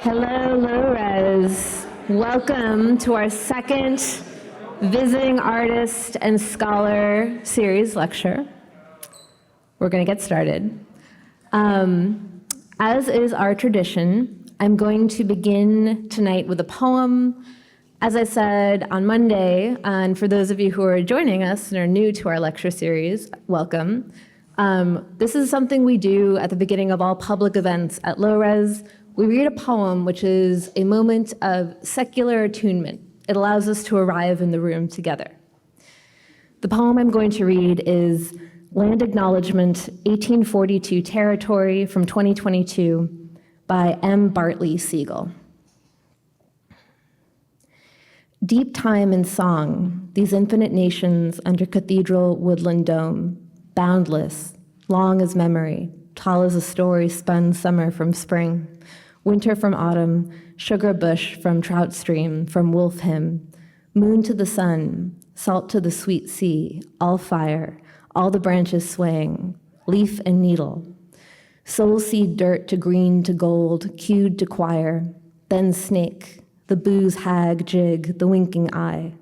Hello, Low-Res. Welcome to our second Visiting Artist and Scholar series lecture. We're going to get started. As is our tradition, I'm going to begin tonight with a poem. As I said on Monday, and for those of you who are joining us and are new to our lecture series, welcome. This is something we do at the beginning of all public events at Low-Res. We read a poem, which is a moment of secular attunement. It allows us to arrive in the room together. The poem I'm going to read is Land Acknowledgement, 1842 Territory from 2022 by M. Bartley Siegel. Deep time and song, these infinite nations under cathedral woodland dome, boundless, long as memory, tall as a story spun summer from spring, winter from autumn, sugar bush from trout stream, from wolf hymn, moon to the sun, salt to the sweet sea, all fire, all the branches swaying, leaf and needle, soul seed dirt to green to gold, cued to choir, then snake, the booze hag jig, the winking eye,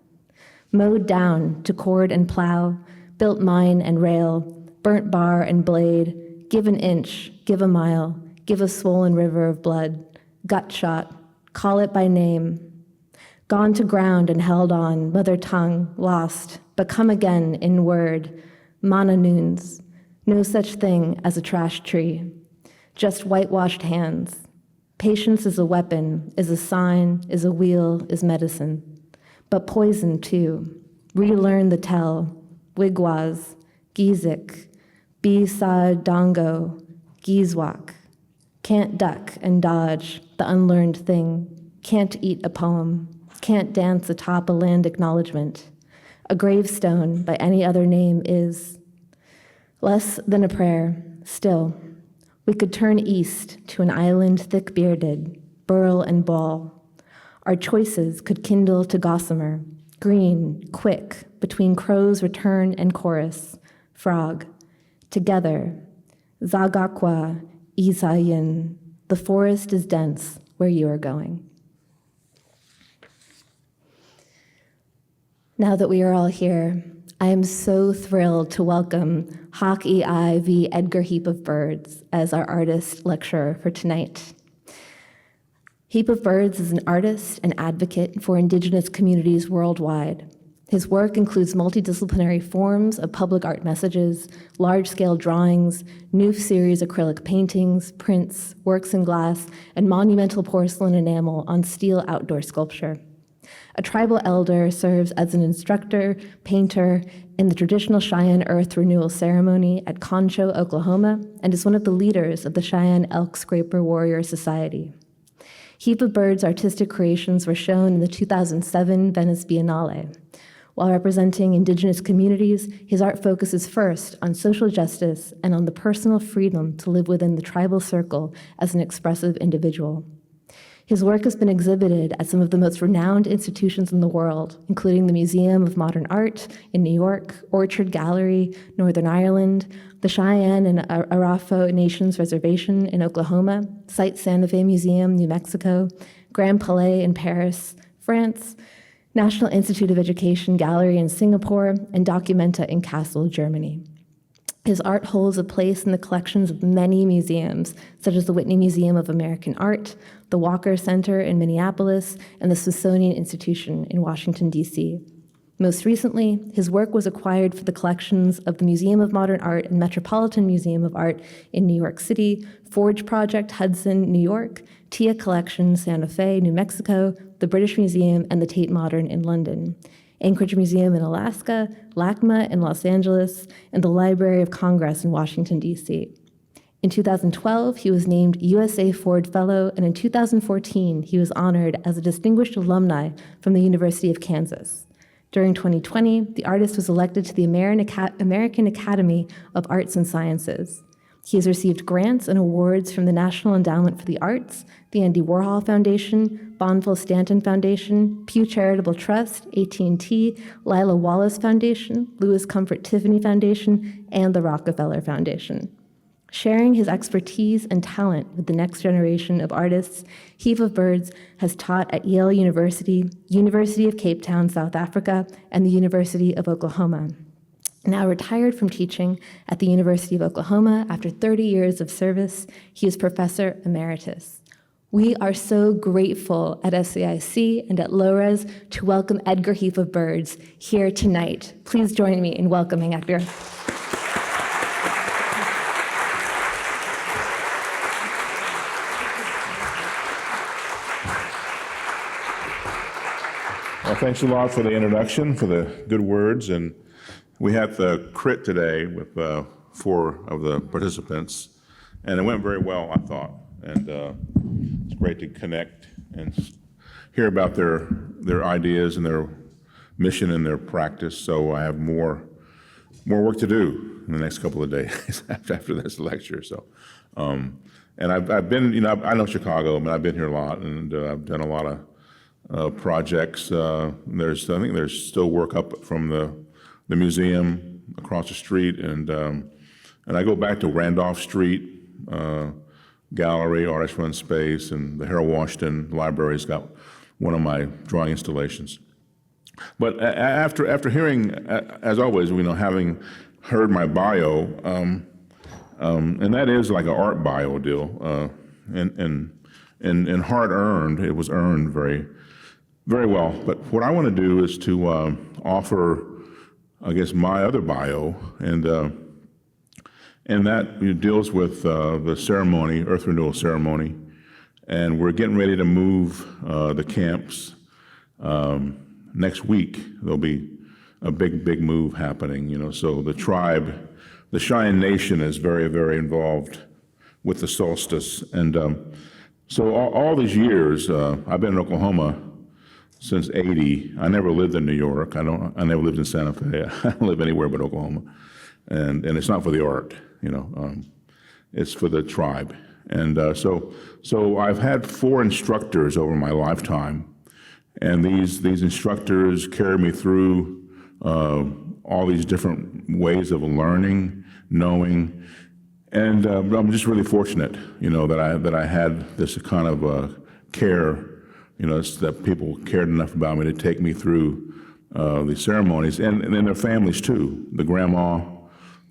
mowed down to cord and plow, built mine and rail, burnt bar and blade, give an inch, give a mile, give a swollen river of blood, gut shot, call it by name, gone to ground and held on, mother tongue, lost, but come again in word, mana noons, no such thing as a trash tree, just whitewashed hands. Patience is a weapon, is a sign, is a wheel, is medicine, but poison too. Relearn the tell, wigwaz, gizik, bisa dongo, gizwak. Can't duck and dodge the unlearned thing, can't eat a poem, can't dance atop a land acknowledgement. A gravestone by any other name is less than a prayer, still. We could turn east to an island thick-bearded, burl and ball. Our choices could kindle to gossamer, green, quick, between crow's return and chorus, frog. Together, Zagakwa, Isayin, the forest is dense where you are going. Now that we are all here, I am so thrilled to welcome Hock EI v. Edgar Heap of Birds as our artist lecturer for tonight. Heap of Birds is an artist and advocate for Indigenous communities worldwide. His work includes multidisciplinary forms of public art messages, large-scale drawings, new series acrylic paintings, prints, works in glass, and monumental porcelain enamel on steel outdoor sculpture. A tribal elder serves as an instructor, painter in the traditional Cheyenne Earth Renewal Ceremony at Concho, Oklahoma, and is one of the leaders of the Cheyenne Elk Scraper Warrior Society. Heap of Birds' artistic creations were shown in the 2007 Venice Biennale. While representing Indigenous communities, his art focuses first on social justice and on the personal freedom to live within the tribal circle as an expressive individual. His work has been exhibited at some of the most renowned institutions in the world, including the Museum of Modern Art in New York, Orchard Gallery, Northern Ireland, the Cheyenne and Arapaho Nations Reservation in Oklahoma, Site Santa Fe Museum, New Mexico, Grand Palais in Paris, France, National Institute of Education Gallery in Singapore, and Documenta in Kassel, Germany. His art holds a place in the collections of many museums, such as the Whitney Museum of American Art, the Walker Center in Minneapolis, and the Smithsonian Institution in Washington, D.C. Most recently, his work was acquired for the collections of the Museum of Modern Art and Metropolitan Museum of Art in New York City, Forge Project Hudson, New York, TIA Collection, Santa Fe, New Mexico, the British Museum, and the Tate Modern in London, Anchorage Museum in Alaska, LACMA in Los Angeles, and the Library of Congress in Washington, D.C. In 2012, he was named USA Ford Fellow, and in 2014, he was honored as a distinguished alumni from the University of Kansas. During 2020, the artist was elected to the American Academy of Arts and Sciences. He has received grants and awards from the National Endowment for the Arts, the Andy Warhol Foundation, Bonville Stanton Foundation, Pew Charitable Trust, AT&T, Lila Wallace Foundation, Lewis Comfort Tiffany Foundation, and the Rockefeller Foundation. Sharing his expertise and talent with the next generation of artists, Heap of Birds has taught at Yale University, University of Cape Town, South Africa, and the University of Oklahoma. Now retired from teaching at the University of Oklahoma after 30 years of service, he is Professor Emeritus. We are so grateful at SAIC and at LORES to welcome Edgar Heap of Birds here tonight. Please join me in welcoming Edgar. Well, thanks a lot for the introduction, for the good words. And we had the crit today with 4 of the participants, and it went very well, I thought. And it's great to connect and hear about their ideas and their mission and their practice. So I have more work to do in the next couple of days after this lecture. So, and I've been, I know Chicago. I mean, I've been here a lot, and I've done a lot of projects. I think there's still work up from the museum across the street, and I go back to Randolph Street Gallery, Artist Run Space, and the Harold Washington Library's got one of my drawing installations. But after hearing, as always, having heard my bio, and that is like an art bio deal, and hard earned. It was earned very, very well. But what I want to do is to offer, I guess, my other bio, and that deals with the ceremony, Earth Renewal ceremony, and we're getting ready to move the camps. Next week, there'll be a big move happening, so the tribe, the Cheyenne Nation is very, very involved with the solstice. And so all these years, I've been in Oklahoma since '80. I never lived in New York. I never lived in Santa Fe. I don't live anywhere but Oklahoma. And it's not for the art, it's for the tribe. And so I've had 4 instructors over my lifetime. And these instructors carry me through all these different ways of learning, knowing, and I'm just really fortunate, that I had this kind of care, that people cared enough about me to take me through these ceremonies, and then their families too. The grandma,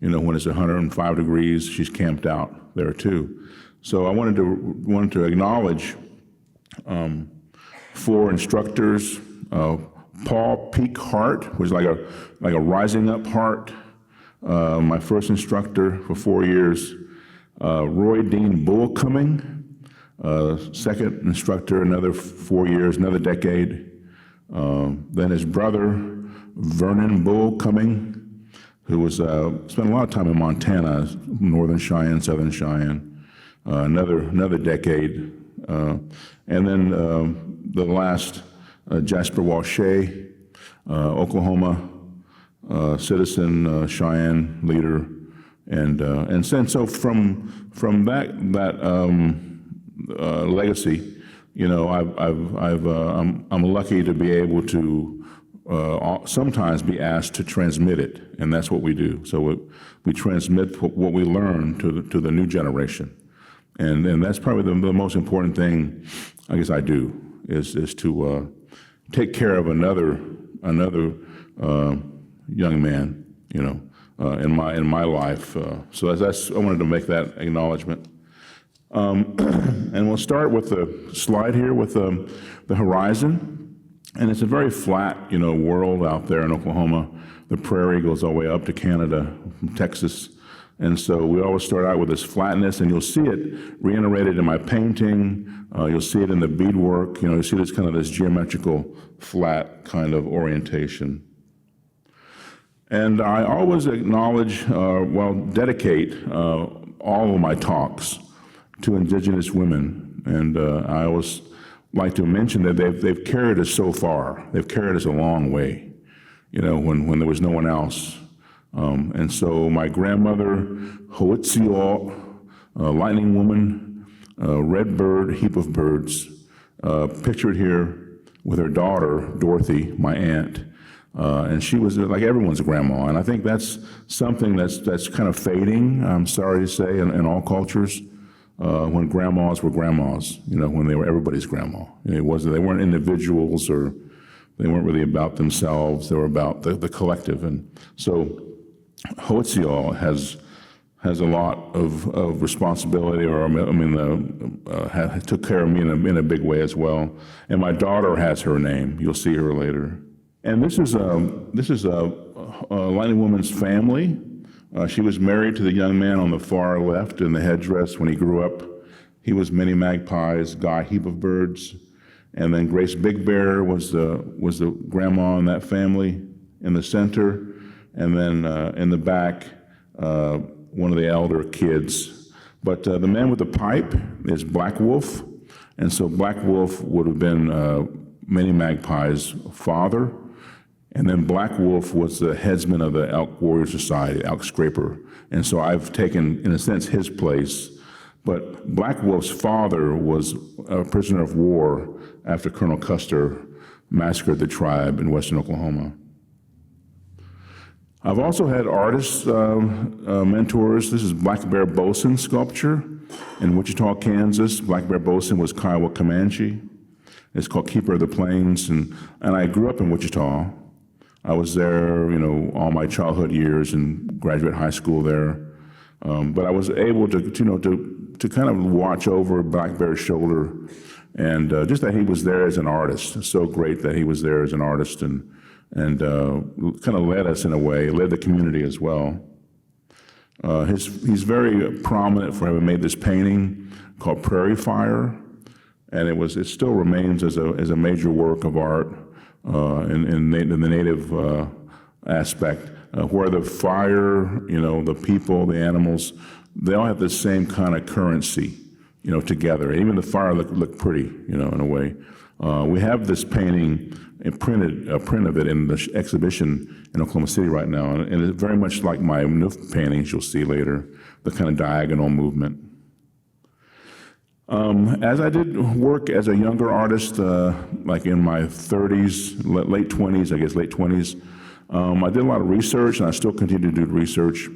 when it's 105 degrees, she's camped out there too. So I wanted to acknowledge 4 instructors, Paul Peak Hart, was like a rising up heart, my first instructor for 4 years, Roy Dean Bullcoming, second instructor, another 4 years, another decade. Then his brother, Vernon Bullcoming, who was spent a lot of time in Montana, Northern Cheyenne, Southern Cheyenne, another decade. And then the last, Jasper Walshay, Oklahoma citizen, Cheyenne leader, and so from that legacy, I'm lucky to be able to sometimes be asked to transmit it, and that's what we do. So we transmit what we learn to the new generation. And that's probably the most important thing, I guess, I do is to take care of another young man, in my life. So I wanted to make that acknowledgement. And we'll start with the slide here with the horizon. And it's a very flat, world out there in Oklahoma. The prairie goes all the way up to Canada, from Texas. And so we always start out with this flatness, and you'll see it reiterated in my painting. You'll see it in the beadwork. You see this geometrical flat kind of orientation. And I always acknowledge, dedicate all of my talks to Indigenous women. And I always like to mention that they've carried us so far. They've carried us a long way, when there was no one else. And so my grandmother, Hoitzio, lightning woman, red bird, heap of birds, pictured here with her daughter, Dorothy, my aunt. And she was like everyone's grandma. And I think that's something that's kind of fading, I'm sorry to say, in all cultures. When grandmas were grandmas, when they were everybody's grandma. They weren't individuals, or they weren't really about themselves. They were about the collective. And so Ho'otsi'o has a lot of responsibility, took care of me in a big way as well. And my daughter has her name. You'll see her later. And this is a Lightning Woman's family. She was married to the young man on the far left in the headdress when he grew up. He was Many Magpies, Guy Heap of Birds. And then Grace Big Bear was the grandma in that family in the center. And then in the back, one of the elder kids. But the man with the pipe is Black Wolf. And so Black Wolf would have been Many Magpies' father. And then Black Wolf was the headsman of the Elk Warrior Society, Elk Scraper. And so I've taken, in a sense, his place. But Black Wolf's father was a prisoner of war after Colonel Custer massacred the tribe in western Oklahoma. I've also had artists, mentors. This is Black Bear Bosun sculpture in Wichita, Kansas. Black Bear Bosun was Kiowa Comanche. It's called Keeper of the Plains. And I grew up in Wichita. I was there, all my childhood years and graduate high school there. But I was able to kind of watch over Black Bear's shoulder, and just that he was there as an artist. It's so great that he was there as an artist and kind of led us in a way, led the community as well. He's very prominent for having made this painting called Prairie Fire, and it still remains as a major work of art in the native aspect, where the fire, the people, the animals, they all have the same kind of currency, together. Even the fire looked pretty, in a way. We have this painting, a print of it in the exhibition in Oklahoma City right now, and it's very much like my new paintings you'll see later, the kind of diagonal movement. As I did work as a younger artist, like in my 30s, late 20s, I did a lot of research, and I still continue to do research.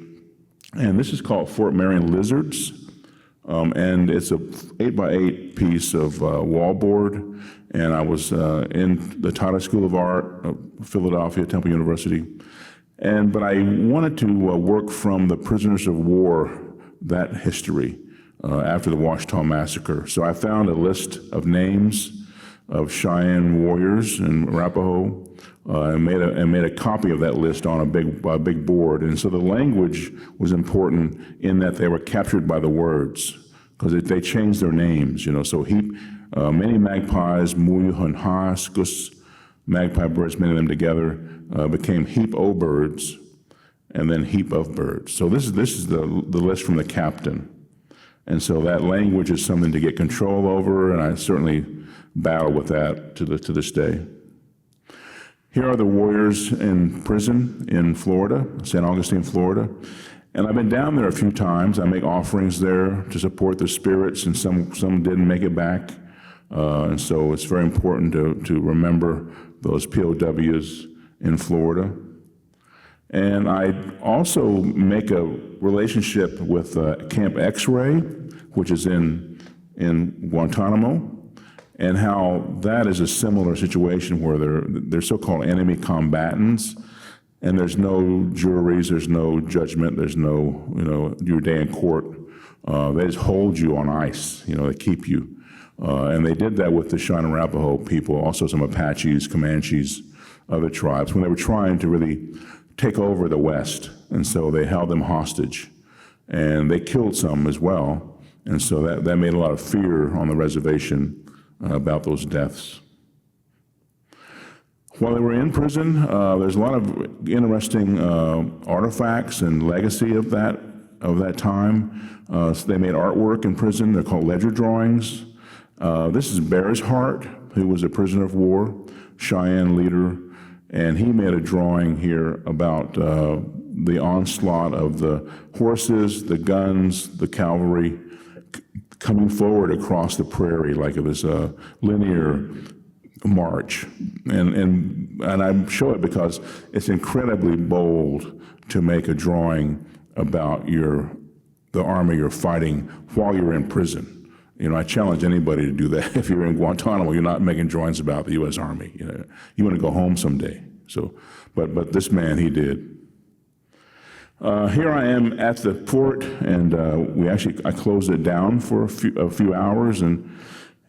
And this is called Fort Marion Lizards, and it's a 8x8 piece of wallboard. And I was in the Tata School of Art of Philadelphia, Temple University. But I wanted to work from the prisoners of war, that history, after the Ouachita Massacre. So I found a list of names of Cheyenne warriors and Arapaho, and made a copy of that list on a big board. And so the language was important in that they were captured by the words, because they changed their names. So Heap, Many Magpies, Muyuhunha, Skus, magpie birds, many of them together, became Heap O Birds, and then Heap of Birds. So this is the list from the captain. And so that language is something to get control over, and I certainly battle with that to this day. Here are the warriors in prison in Florida, St. Augustine, Florida. And I've been down there a few times. I make offerings there to support the spirits, and some didn't make it back. And so it's very important to remember those POWs in Florida. And I also make a relationship with Camp X-Ray, which is in Guantanamo, and how that is a similar situation where they're so-called enemy combatants, and there's no juries, there's no judgment, there's no, your day in court. They just hold you on ice, they keep you. And they did that with the Cheyenne and Arapaho people, also some Apaches, Comanches, other tribes, when they were trying to really take over the West. And so they held them hostage. And they killed some as well. And so that made a lot of fear on the reservation about those deaths. While they were in prison, there's a lot of interesting artifacts and legacy of that time. So they made artwork in prison. They're called ledger drawings. This is Bear's Heart, who was a prisoner of war, Cheyenne leader, and he made a drawing here about the onslaught of the horses, the guns, the cavalry coming forward across the prairie, like it was a linear march. And I show it because it's incredibly bold to make a drawing about the army you're fighting while you're in prison. I challenge anybody to do that. If you're in Guantanamo, you're not making drawings about the U.S. Army. You want to go home someday. So, but this man, he did. Here I am at the fort, and I closed it down for a few hours and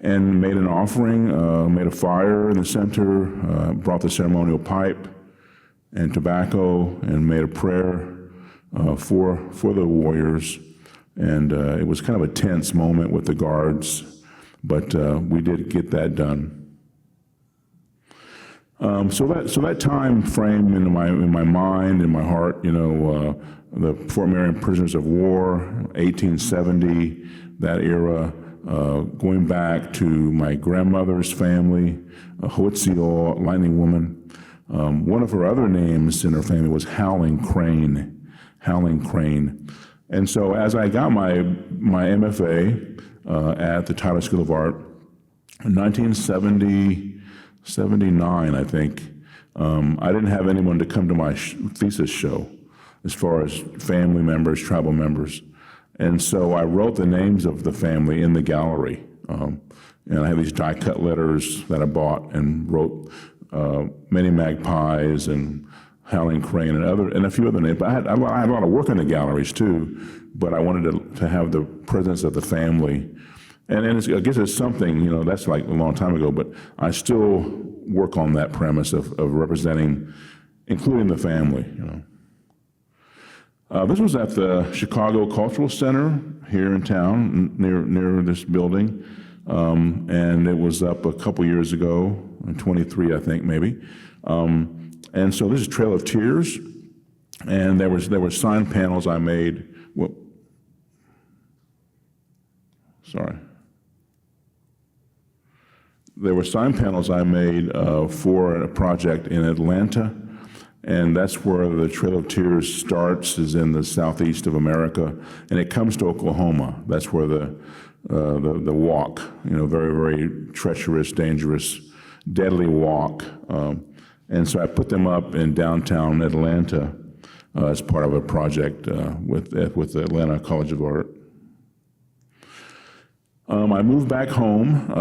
made an offering, made a fire in the center, brought the ceremonial pipe and tobacco, and made a prayer for the warriors. And it was kind of a tense moment with the guards, but we did get that done. So that time frame in my mind, in my heart, the Fort Marion prisoners of war, 1870, that era, going back to my grandmother's family, Hoitzio, Lightning Woman. One of her other names in her family was Howling Crane. And so as I got my MFA at the Tyler School of Art in 1979, I think, I didn't have anyone to come to my thesis show as far as family members, tribal members. And so I wrote the names of the family in the gallery. And I have these die-cut letters that I bought and wrote Many Magpies and Howling Crane and a few other names. But I had a lot of work in the galleries too, but I wanted to have the presence of the family. And I guess it's something, that's like a long time ago, but I still work on that premise of representing, including the family, This was at the Chicago Cultural Center here in town, near this building, and it was up a couple years ago, in 23, I think, maybe. And so this is Trail of Tears, and there were sign panels I made. There were sign panels I made for a project in Atlanta, and that's where the Trail of Tears starts, is in the southeast of America, and it comes to Oklahoma. That's where the walk, very, very treacherous, dangerous, deadly walk. And so I put them up in downtown Atlanta as part of a project with the Atlanta College of Art. I moved back home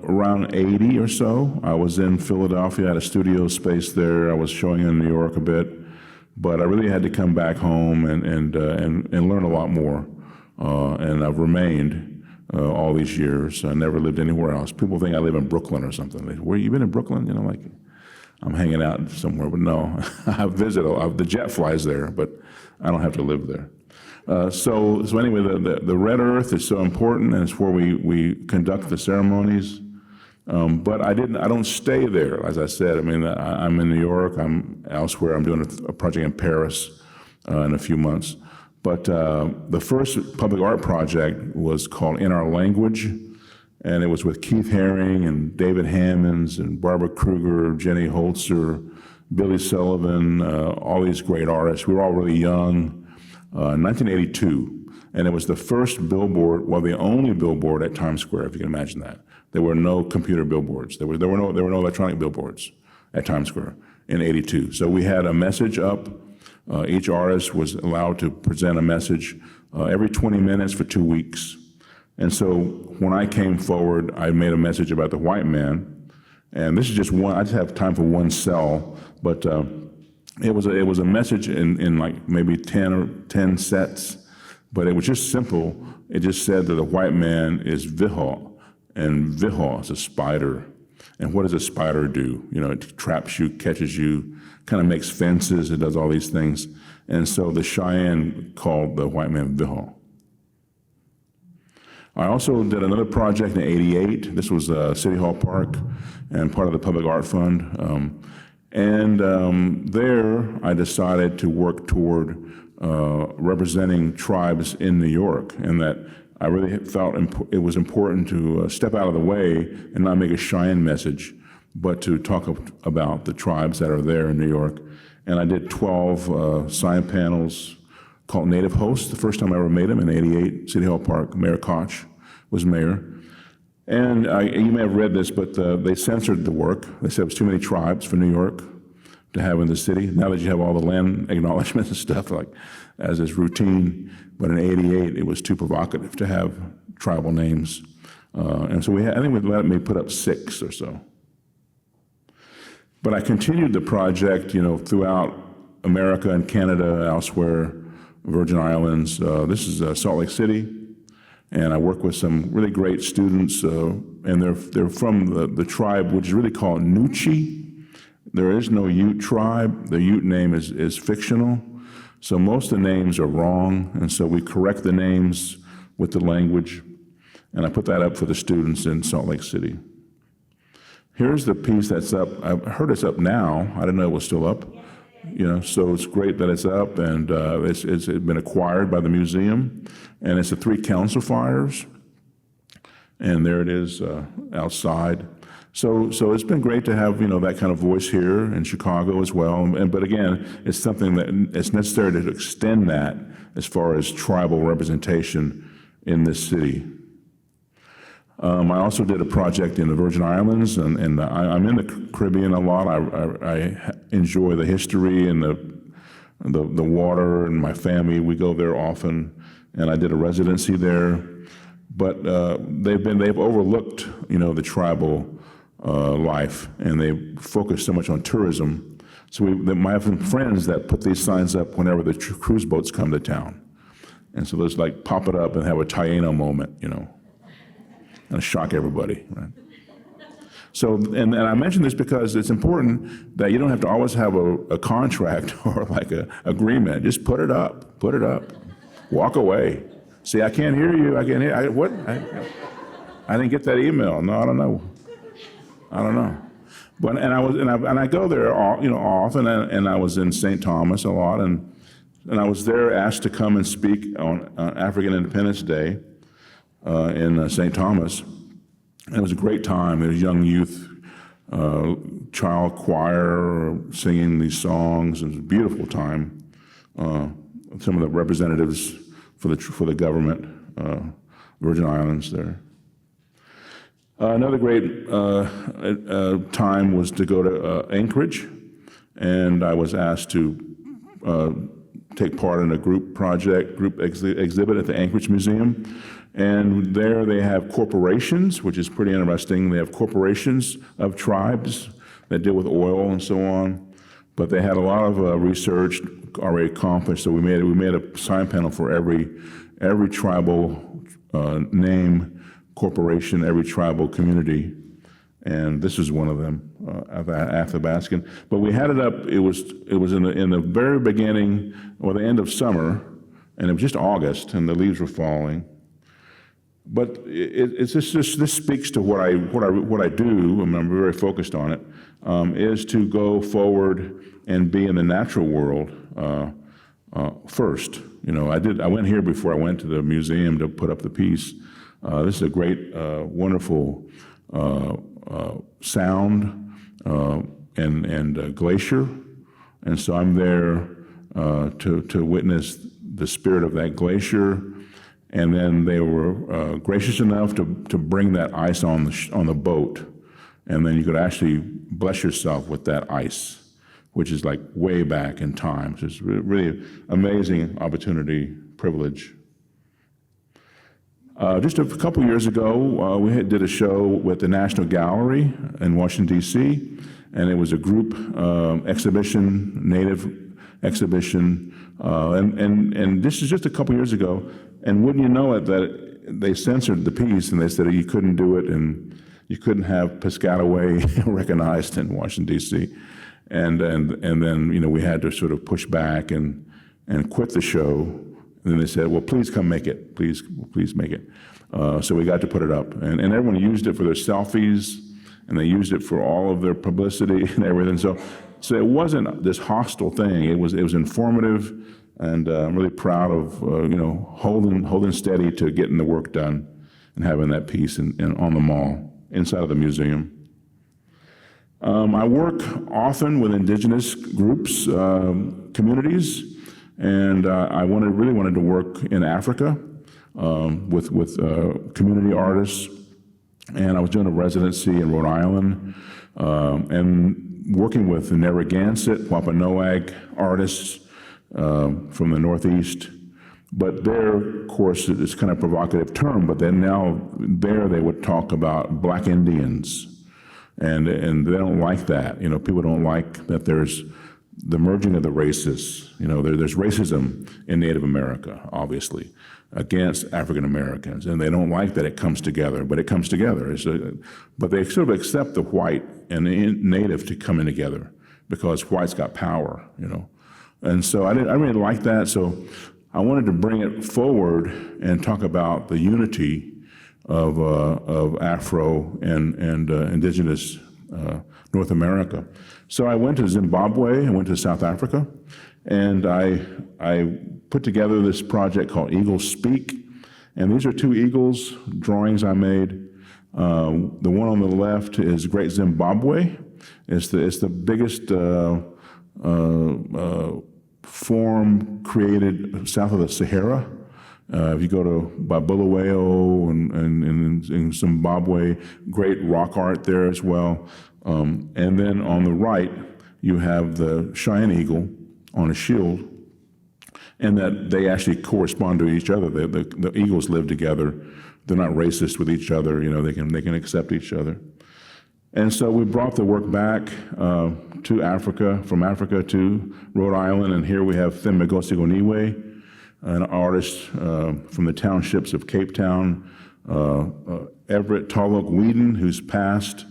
around 80 or so. I was in Philadelphia, I had a studio space there. I was showing in New York a bit, but I really had to come back home and learn a lot more. And I've remained all these years. I never lived anywhere else. People think I live in Brooklyn or something. They say, "Where you been in Brooklyn?" Like I'm hanging out somewhere, but no, I visit. The jet flies there, but I don't have to live there. So anyway, the Red Earth is so important, and it's where we conduct the ceremonies. But I don't stay there, as I said. I mean, I'm in New York. I'm elsewhere. I'm doing a project in Paris in a few months. But the first public art project was called In Our Language, and it was with Keith Haring and David Hammonds and Barbara Kruger, Jenny Holzer, Billy Sullivan, all these great artists. We were all really young. 1982, and it was the first billboard, the only billboard at Times Square, if you can imagine that. There were no computer billboards. There were no electronic billboards at Times Square in '82. So we had a message up. Each artist was allowed to present a message every 20 minutes for 2 weeks. And so when I came forward, I made a message about the white man. And this is just one. I just have time for one cell, but it was a message in like maybe 10 sets, but it was just simple. It just said that the white man is Vihaw, and Vihaw is a spider. And what does a spider do? It traps you, catches you, kind of makes fences, it does all these things. And so the Cheyenne called the white man Vihaw. I also did another project in '88. This was City Hall Park and part of the Public Art Fund. There I decided to work toward representing tribes in New York, and that I really felt it was important to step out of the way and not make a Cheyenne message, but to talk about the tribes that are there in New York. And I did 12 sign panels called Native Hosts, the first time I ever made them in '88, City Hall Park. Mayor Koch was mayor. And you may have read this, but they censored the work. They said it was too many tribes for New York to have in the city. Now that you have all the land acknowledgments and stuff, like as is routine, but in '88 it was too provocative to have tribal names. And so I think we let me put up 6 or so. But I continued the project, throughout America and Canada, elsewhere, Virgin Islands. This is Salt Lake City. And I work with some really great students, and they're from the tribe, which is really called Nuchi. There is no Ute tribe. The Ute name is fictional. So most of the names are wrong, and so we correct the names with the language. And I put that up for the students in Salt Lake City. Here's the piece that's up. I heard it's up now. I didn't know it was still up. So it's great that it's up, and it's been acquired by the museum, and it's the 3 council fires, and there it is outside. So it's been great to have that kind of voice here in Chicago as well. But again, it's something that it's necessary to extend that as far as tribal representation in this city. I also did a project in the Virgin Islands, and I'm in the Caribbean a lot. I enjoy the history and the water, and my family, we go there often, and I did a residency there. But they've overlooked, the tribal life, and they focus so much on tourism. So I have some friends that put these signs up whenever the cruise boats come to town. And so those pop it up and have a Taino moment, and shock everybody, right? So, and I mention this because it's important that you don't have to always have a contract or a agreement. Just put it up, walk away. See, I can't hear you. I can't hear. What? I didn't get that email. No, I don't know. But I go there often, and I was in St. Thomas a lot, and I was there asked to come and speak on African Independence Day. In St. Thomas. And it was a great time. There was young youth, child choir singing these songs. It was a beautiful time. Some of the representatives for the government, Virgin Islands there. Another great time was to go to Anchorage, and I was asked to take part in a group exhibit at the Anchorage Museum. And there they have corporations, which is pretty interesting. They have corporations of tribes that deal with oil and so on. But they had a lot of research already accomplished. So we made a sign panel for every tribal name, corporation, every tribal community. And this is one of them, Athabascan. But we had it up. It was in the very beginning or the end of summer, and it was just August, and the leaves were falling. But this speaks to what I do, and I'm very focused on it, is to go forward and be in the natural world first. I went here before I went to the museum to put up the piece. This is a great, wonderful sound and glacier, and so I'm there to witness the spirit of that glacier. And then they were gracious enough to bring that ice on the boat, and then you could actually bless yourself with that ice, which is way back in time. So it's really amazing opportunity, privilege. Just a couple years ago, we did a show with the National Gallery in Washington, D.C., and it was a group exhibition, Native exhibition, and this is just a couple years ago. And wouldn't you know it, that they censored the piece, and they said you couldn't do it, and you couldn't have Piscataway recognized in Washington, D.C. And then we had to sort of push back and quit the show. And then they said, well, please come make it. Please make it. So we got to put it up. And everyone used it for their selfies, and they used it for all of their publicity and everything. So it wasn't this hostile thing. It was informative. And I'm really proud of holding steady to getting the work done and having that piece on the mall inside of the museum. I work often with Indigenous groups, communities, and I really wanted to work in Africa with community artists And I was doing a residency in Rhode Island and working with the Narragansett, Wampanoag artists from the Northeast. But there, of course, it's kind of a provocative term, but then now there they would talk about Black Indians. And they don't like that. You know, people don't like that there's the merging of the races. You know, there's racism in Native America, obviously, against African Americans, and they don't like that it comes together, but it comes together. But they sort of accept the white and the Native to come in together because white's got power, you know. And so I really like that, so I wanted to bring it forward and talk about the unity of Afro and Indigenous North America. So I went to Zimbabwe, I went to South Africa, and I put together this project called Eagles Speak. And these are two eagles, drawings I made. The one on the left is Great Zimbabwe. It's the biggest form created south of the Sahara. If you go to Bulawayo and in Zimbabwe, great rock art there as well. And then on the right, you have the Cheyenne eagle on a shield, and that they actually correspond to each other. The eagles live together. They're not racist with each other. You know, they can accept each other. And so we brought the work back to Africa, from Africa to Rhode Island, and here we have Themegosig Oniwe, an artist from the townships of Cape Town, Everett Tulloch Whedon, who's passed,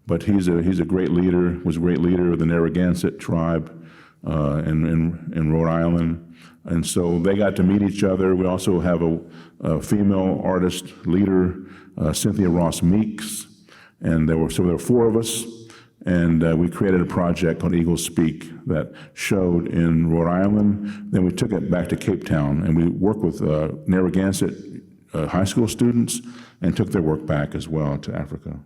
but he's a great leader, was a great leader of the Narragansett tribe in Rhode Island. And so they got to meet each other. We also have a female artist leader, Cynthia Ross Meeks, and there were four of us, and we created a project called Eagles Speak that showed in Rhode Island. Then we took it back to Cape Town, and we worked with Narragansett high school students and took their work back as well to Africa.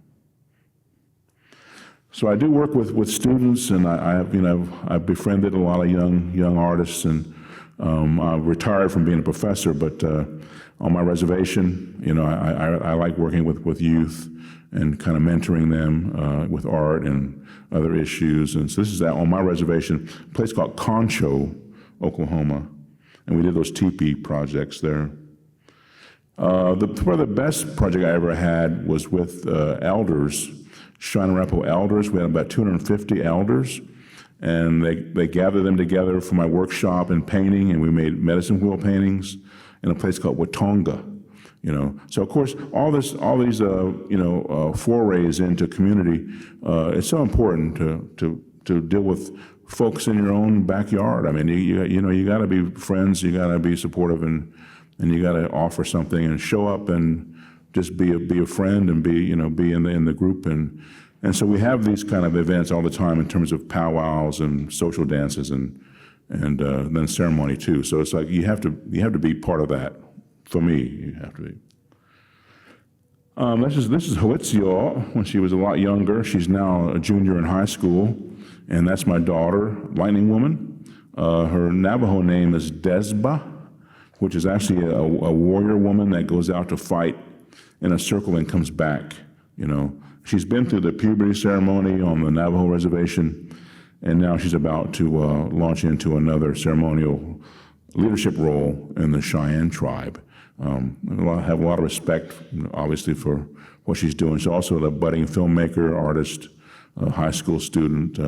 So I do work with students, and I've befriended a lot of young artists, and I've retired from being a professor, but on my reservation, you know, I like working with youth and kind of mentoring them with art and other issues. And so this is on my reservation, a place called Concho, Oklahoma, and we did those teepee projects there. Probably the best project I ever had was with elders, Cheyenne Arapaho elders. We had about 250 elders, and they gathered them together for my workshop in painting, and we made medicine wheel paintings in a place called Watonga. You know, so of course, all these forays into community, it's so important to deal with folks in your own backyard. I mean, you got to be friends, you got to be supportive, and you got to offer something and show up and just be a friend and be in the group, and so we have these kind of events all the time in terms of powwows and social dances and then ceremony too. So it's like you have to be part of that. For me, you have to be. This is Hoitzio when she was a lot younger. She's now a junior in high school, and that's my daughter, Lightning Woman. Her Navajo name is Desba, which is actually a warrior woman that goes out to fight in a circle and comes back. You know, she's been through the puberty ceremony on the Navajo reservation, and now she's about to launch into another ceremonial leadership role in the Cheyenne tribe. I have a lot of respect, obviously, for what she's doing. She's also a budding filmmaker, artist, high school student.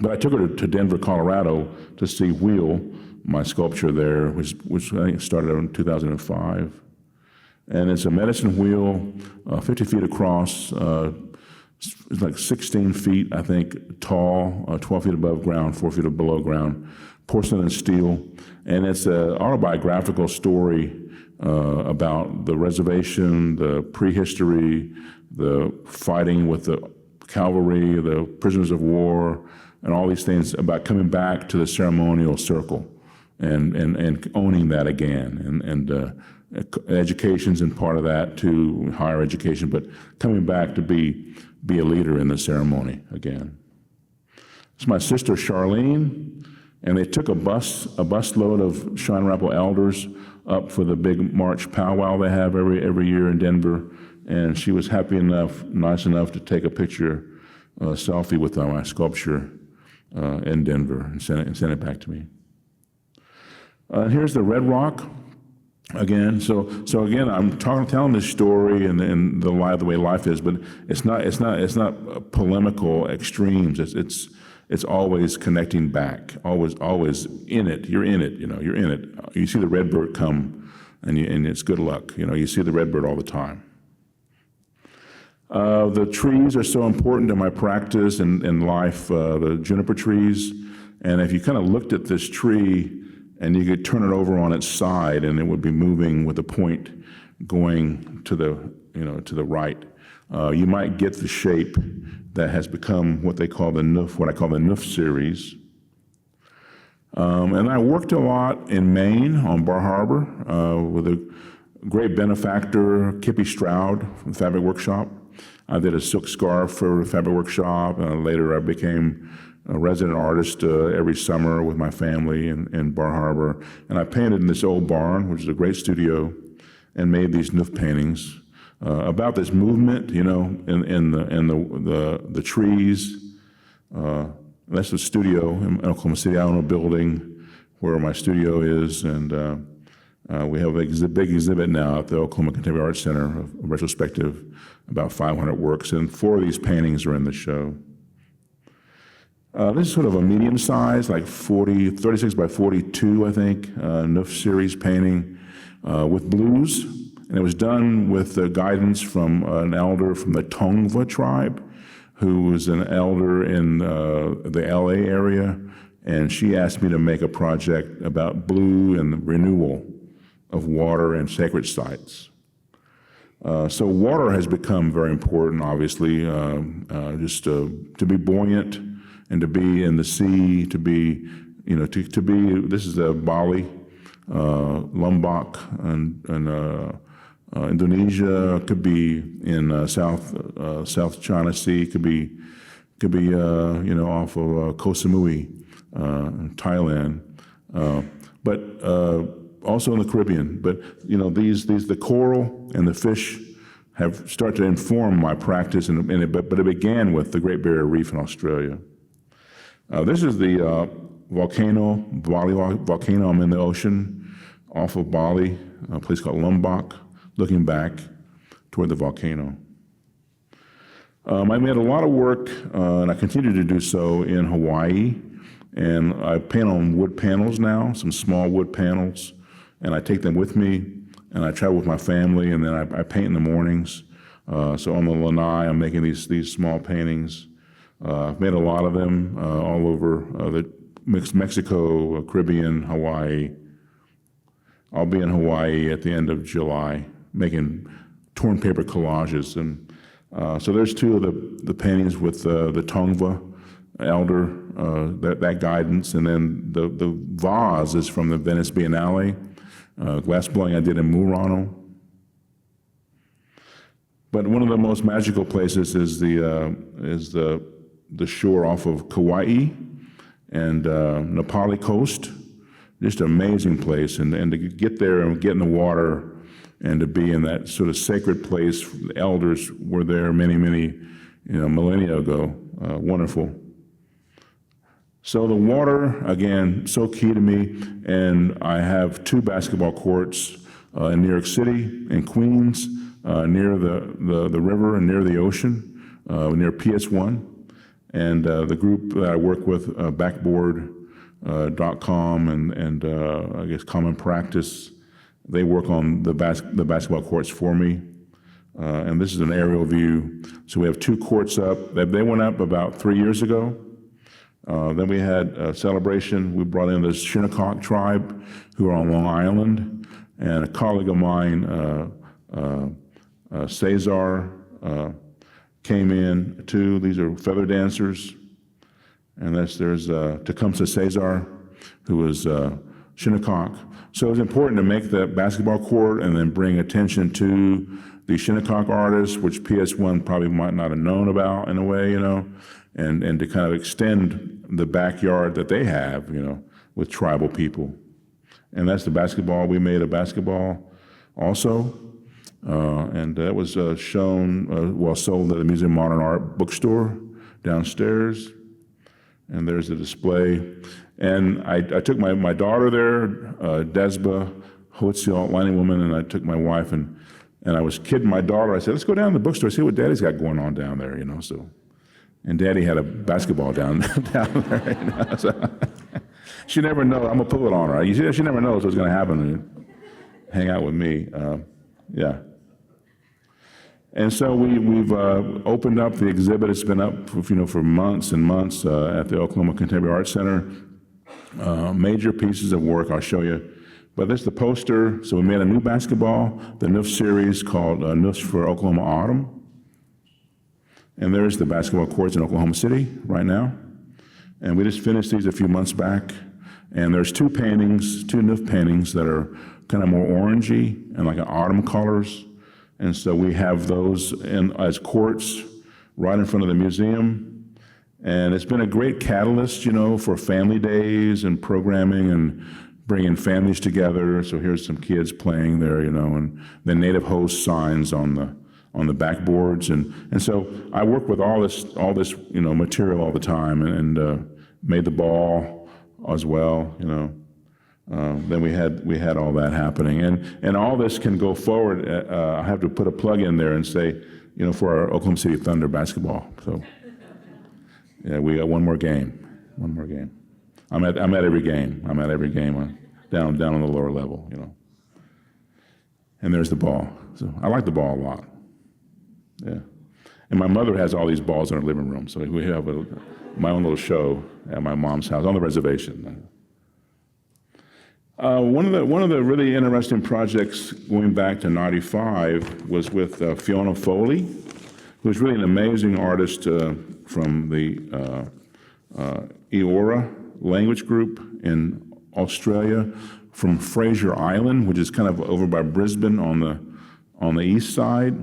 But I took her to Denver, Colorado to see Wheel, my sculpture there, which I think started in 2005. And it's a medicine wheel, 50 feet across, it's like 16 feet, I think, tall, 12 feet above ground, 4 feet below ground, porcelain and steel. And it's an autobiographical story about the reservation, the prehistory, the fighting with the cavalry, the prisoners of war, and all these things about coming back to the ceremonial circle and owning that again. And education's in part of that too, higher education, but coming back to be a leader in the ceremony again. It's my sister Charlene, and they took a busload of Cheyenne Arapaho elders up for the big March powwow they have every year in Denver, and she was nice enough to take a picture, selfie with my sculpture in Denver and send it back to me. Here's the Red Rock again. So again, I'm telling this story and the way life is, but it's not polemical extremes. It's always connecting back. Always in it. You're in it. You're in it. You see the redbird come, and it's good luck. You see the redbird all the time. The trees are so important to my practice and life. The juniper trees, and if you kind of looked at this tree, and you could turn it over on its side, and it would be moving with a point going to the right. You might get the shape that has become what I call the Noof series. And I worked a lot in Maine on Bar Harbor with a great benefactor, Kippy Stroud from the Fabric Workshop. I did a silk scarf for the Fabric Workshop. Later I became a resident artist every summer with my family in Bar Harbor. And I painted in this old barn, which is a great studio, and made these Noof paintings about this movement, in the trees. That's the studio in Oklahoma City. I own a building where my studio is, and we have a big exhibit now at the Oklahoma Contemporary Arts Center, a retrospective, about 500 works, and 4 of these paintings are in the show. This is sort of a medium size, like 36 by 42, I think, Noof series painting with blues. And it was done with guidance from an elder from the Tongva tribe, who was an elder in the LA area. And she asked me to make a project about blue and the renewal of water and sacred sites. So water has become very important, obviously, just to be buoyant, and to be in the sea, to be, this is Bali, Lombok, and Indonesia, could be in South China Sea, could be off of Koh Samui, Thailand, but also in the Caribbean. But the coral and the fish have started to inform my practice, but it began with the Great Barrier Reef in Australia. This is the volcano, Bali volcano. I'm in the ocean off of Bali, a place called Lombok, looking back toward the volcano. I made a lot of work, and I continue to do so in Hawaii, and I paint on wood panels now, some small wood panels, and I take them with me, and I travel with my family, and then I paint in the mornings. So on the lanai, I'm making these small paintings. I've made a lot of them all over Mexico, Caribbean, Hawaii. I'll be in Hawaii at the end of July making torn paper collages. And so there's 2 of the paintings with the Tongva elder, that guidance. And then the vase is from the Venice Biennale, glass blowing I did in Murano. But one of the most magical places is the shore off of Kauai and Nepali coast. Just an amazing place, and to get there and get in the water and to be in that sort of sacred place. The elders were there many millennia ago. Wonderful. So the water, again, so key to me, and I have 2 basketball courts in New York City and Queens, near the river and near the ocean, near PS1. And the group that I work with, Backboard.com and I guess Common Practice, they work on the basketball courts for me. And this is an aerial view. So we have 2 courts up. They went up about 3 years ago. Then we had a celebration. We brought in the Shinnecock tribe, who are on Long Island, and a colleague of mine, Cesar, came in too. These are feather dancers. And there's Tecumseh Cesar, who was Shinnecock. So it was important to make the basketball court and then bring attention to the Shinnecock artists, which PS1 probably might not have known about in a way, and to kind of extend the backyard that they have, with tribal people. And that's the basketball. We made a basketball also. And that was sold at the Museum of Modern Art bookstore downstairs. And there's the display. And I took my daughter there, Desba Hoziel, lining woman, and I took my wife, and I was kidding my daughter. I said, let's go down to the bookstore, see what Daddy's got going on down there, so. And Daddy had a basketball down there, So she never knows. I'm going to pull it on her. She never knows what's going to happen. Hang out with me. Yeah. And so we've opened up the exhibit. It's been up for months and months at the Oklahoma Contemporary Arts Center. Major pieces of work I'll show you. But this is the poster. So we made a new basketball, the NUF series called NUFs for Oklahoma Autumn. And there's the basketball courts in Oklahoma City right now. And we just finished these a few months back. And there's two NUF paintings that are kind of more orangey and like an autumn colors. And so we have those as courts right in front of the museum. And it's been a great catalyst, for family days and programming and bringing families together. So here's some kids playing there, and the native host signs on the backboards. And so I work with all this material all the time and made the ball as well, Then we had all that happening, and all this can go forward. I have to put a plug in there and say, for our Oklahoma City Thunder basketball. So, yeah, we got one more game. I'm at every game. Down on the lower level, And there's the ball. So I like the ball a lot. Yeah, and my mother has all these balls in her living room. So we have my own little show at my mom's house on the reservation. One of the really interesting projects going back to '95 was with Fiona Foley, who's really an amazing artist from the Eora language group in Australia, from Fraser Island, which is kind of over by Brisbane on the east side.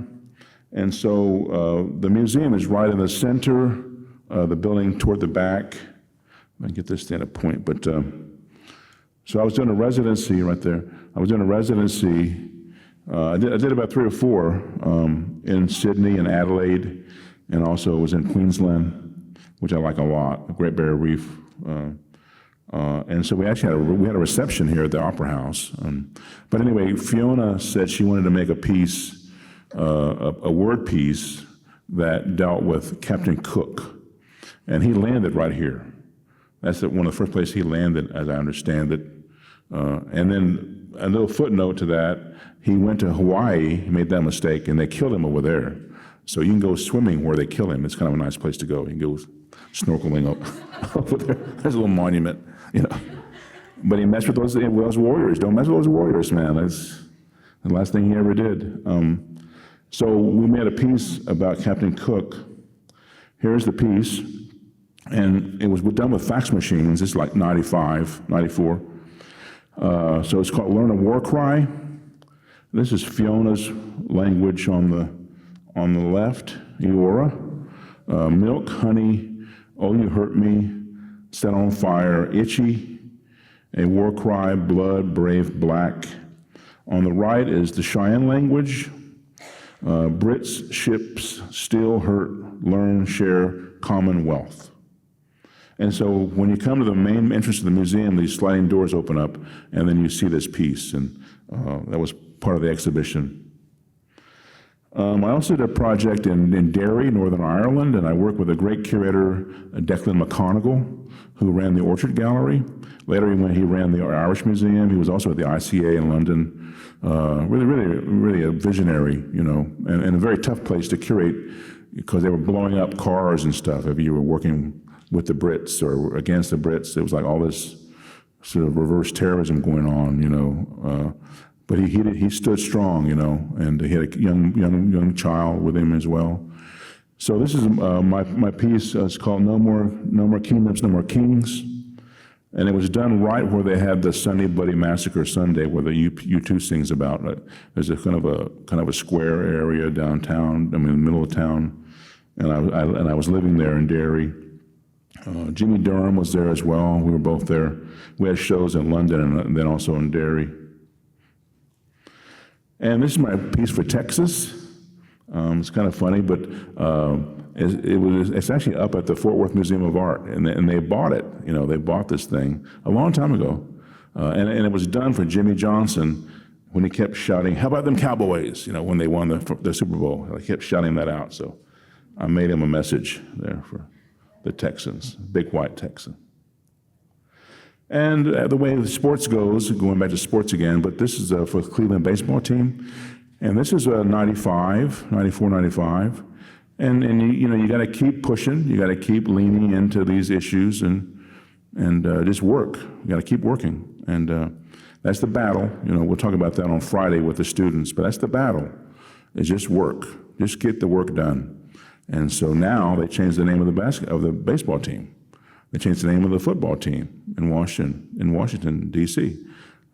And so the museum is right in the center, the building toward the back. I can get this thing at point, but. So I was doing a residency right there. I did about 3 or 4 in Sydney and Adelaide, and also was in Queensland, which I like a lot, the Great Barrier Reef. And so we actually had a reception here at the Opera House. But anyway, Fiona said she wanted to make a piece, a word piece that dealt with Captain Cook, and he landed right here. That's one of the first places he landed, as I understand it. And then a little footnote to that, he went to Hawaii, he made that mistake, and they killed him over there. So you can go swimming where they kill him. It's kind of a nice place to go. You can go snorkeling up over there. There's a little monument, But he messed with those warriors. Don't mess with those warriors, man. That's the last thing he ever did. So we made a piece about Captain Cook. Here's the piece. And it was done with fax machines. It's like 95, 94. So it's called Learn a War Cry. This is Fiona's language on the left, Eora. Milk, honey, oh you hurt me, set on fire, itchy, a war cry, blood, brave, black. On the right is the Cheyenne language. Brits, ships, still hurt, learn, share, commonwealth. And so when you come to the main entrance of the museum, these sliding doors open up, and then you see this piece, and that was part of the exhibition. I also did a project in Derry, Northern Ireland, and I worked with a great curator, Declan McConaughey, who ran the Orchard Gallery. Later, he ran the Irish Museum. He was also at the ICA in London. Really a visionary, and a very tough place to curate because they were blowing up cars and stuff if you were working with the Brits or against the Brits. It was like all this sort of reverse terrorism going on, But he stood strong, and he had a young child with him as well. So this is my piece. It's called No More Kingdoms, No More Kings. And it was done right where they had the Sunday Bloody Massacre Sunday, where the U2 sings about. There's a kind of a square area downtown, in the middle of town, and I was living there in Derry. Jimmy Durham was there as well. We were both there. We had shows in London and then also in Derry. And this is my piece for Texas. It's kind of funny, but it's actually up at the Fort Worth Museum of Art, and they bought it. They bought this thing a long time ago, and it was done for Jimmy Johnson when he kept shouting, "How about them Cowboys?" When they won the Super Bowl, he kept shouting that out. So I made him a message there for the Texans, big white Texan. And the way the sports goes, going back to sports again, but this is for the Cleveland baseball team. And this is 95, 94, 95. And you got to keep pushing. You got to keep leaning into these issues and just work. You got to keep working. And that's the battle. We'll talk about that on Friday with the students, but that's the battle, is just work. Just get the work done. And so now they changed the name of the baseball team. They changed the name of the football team in Washington, D.C.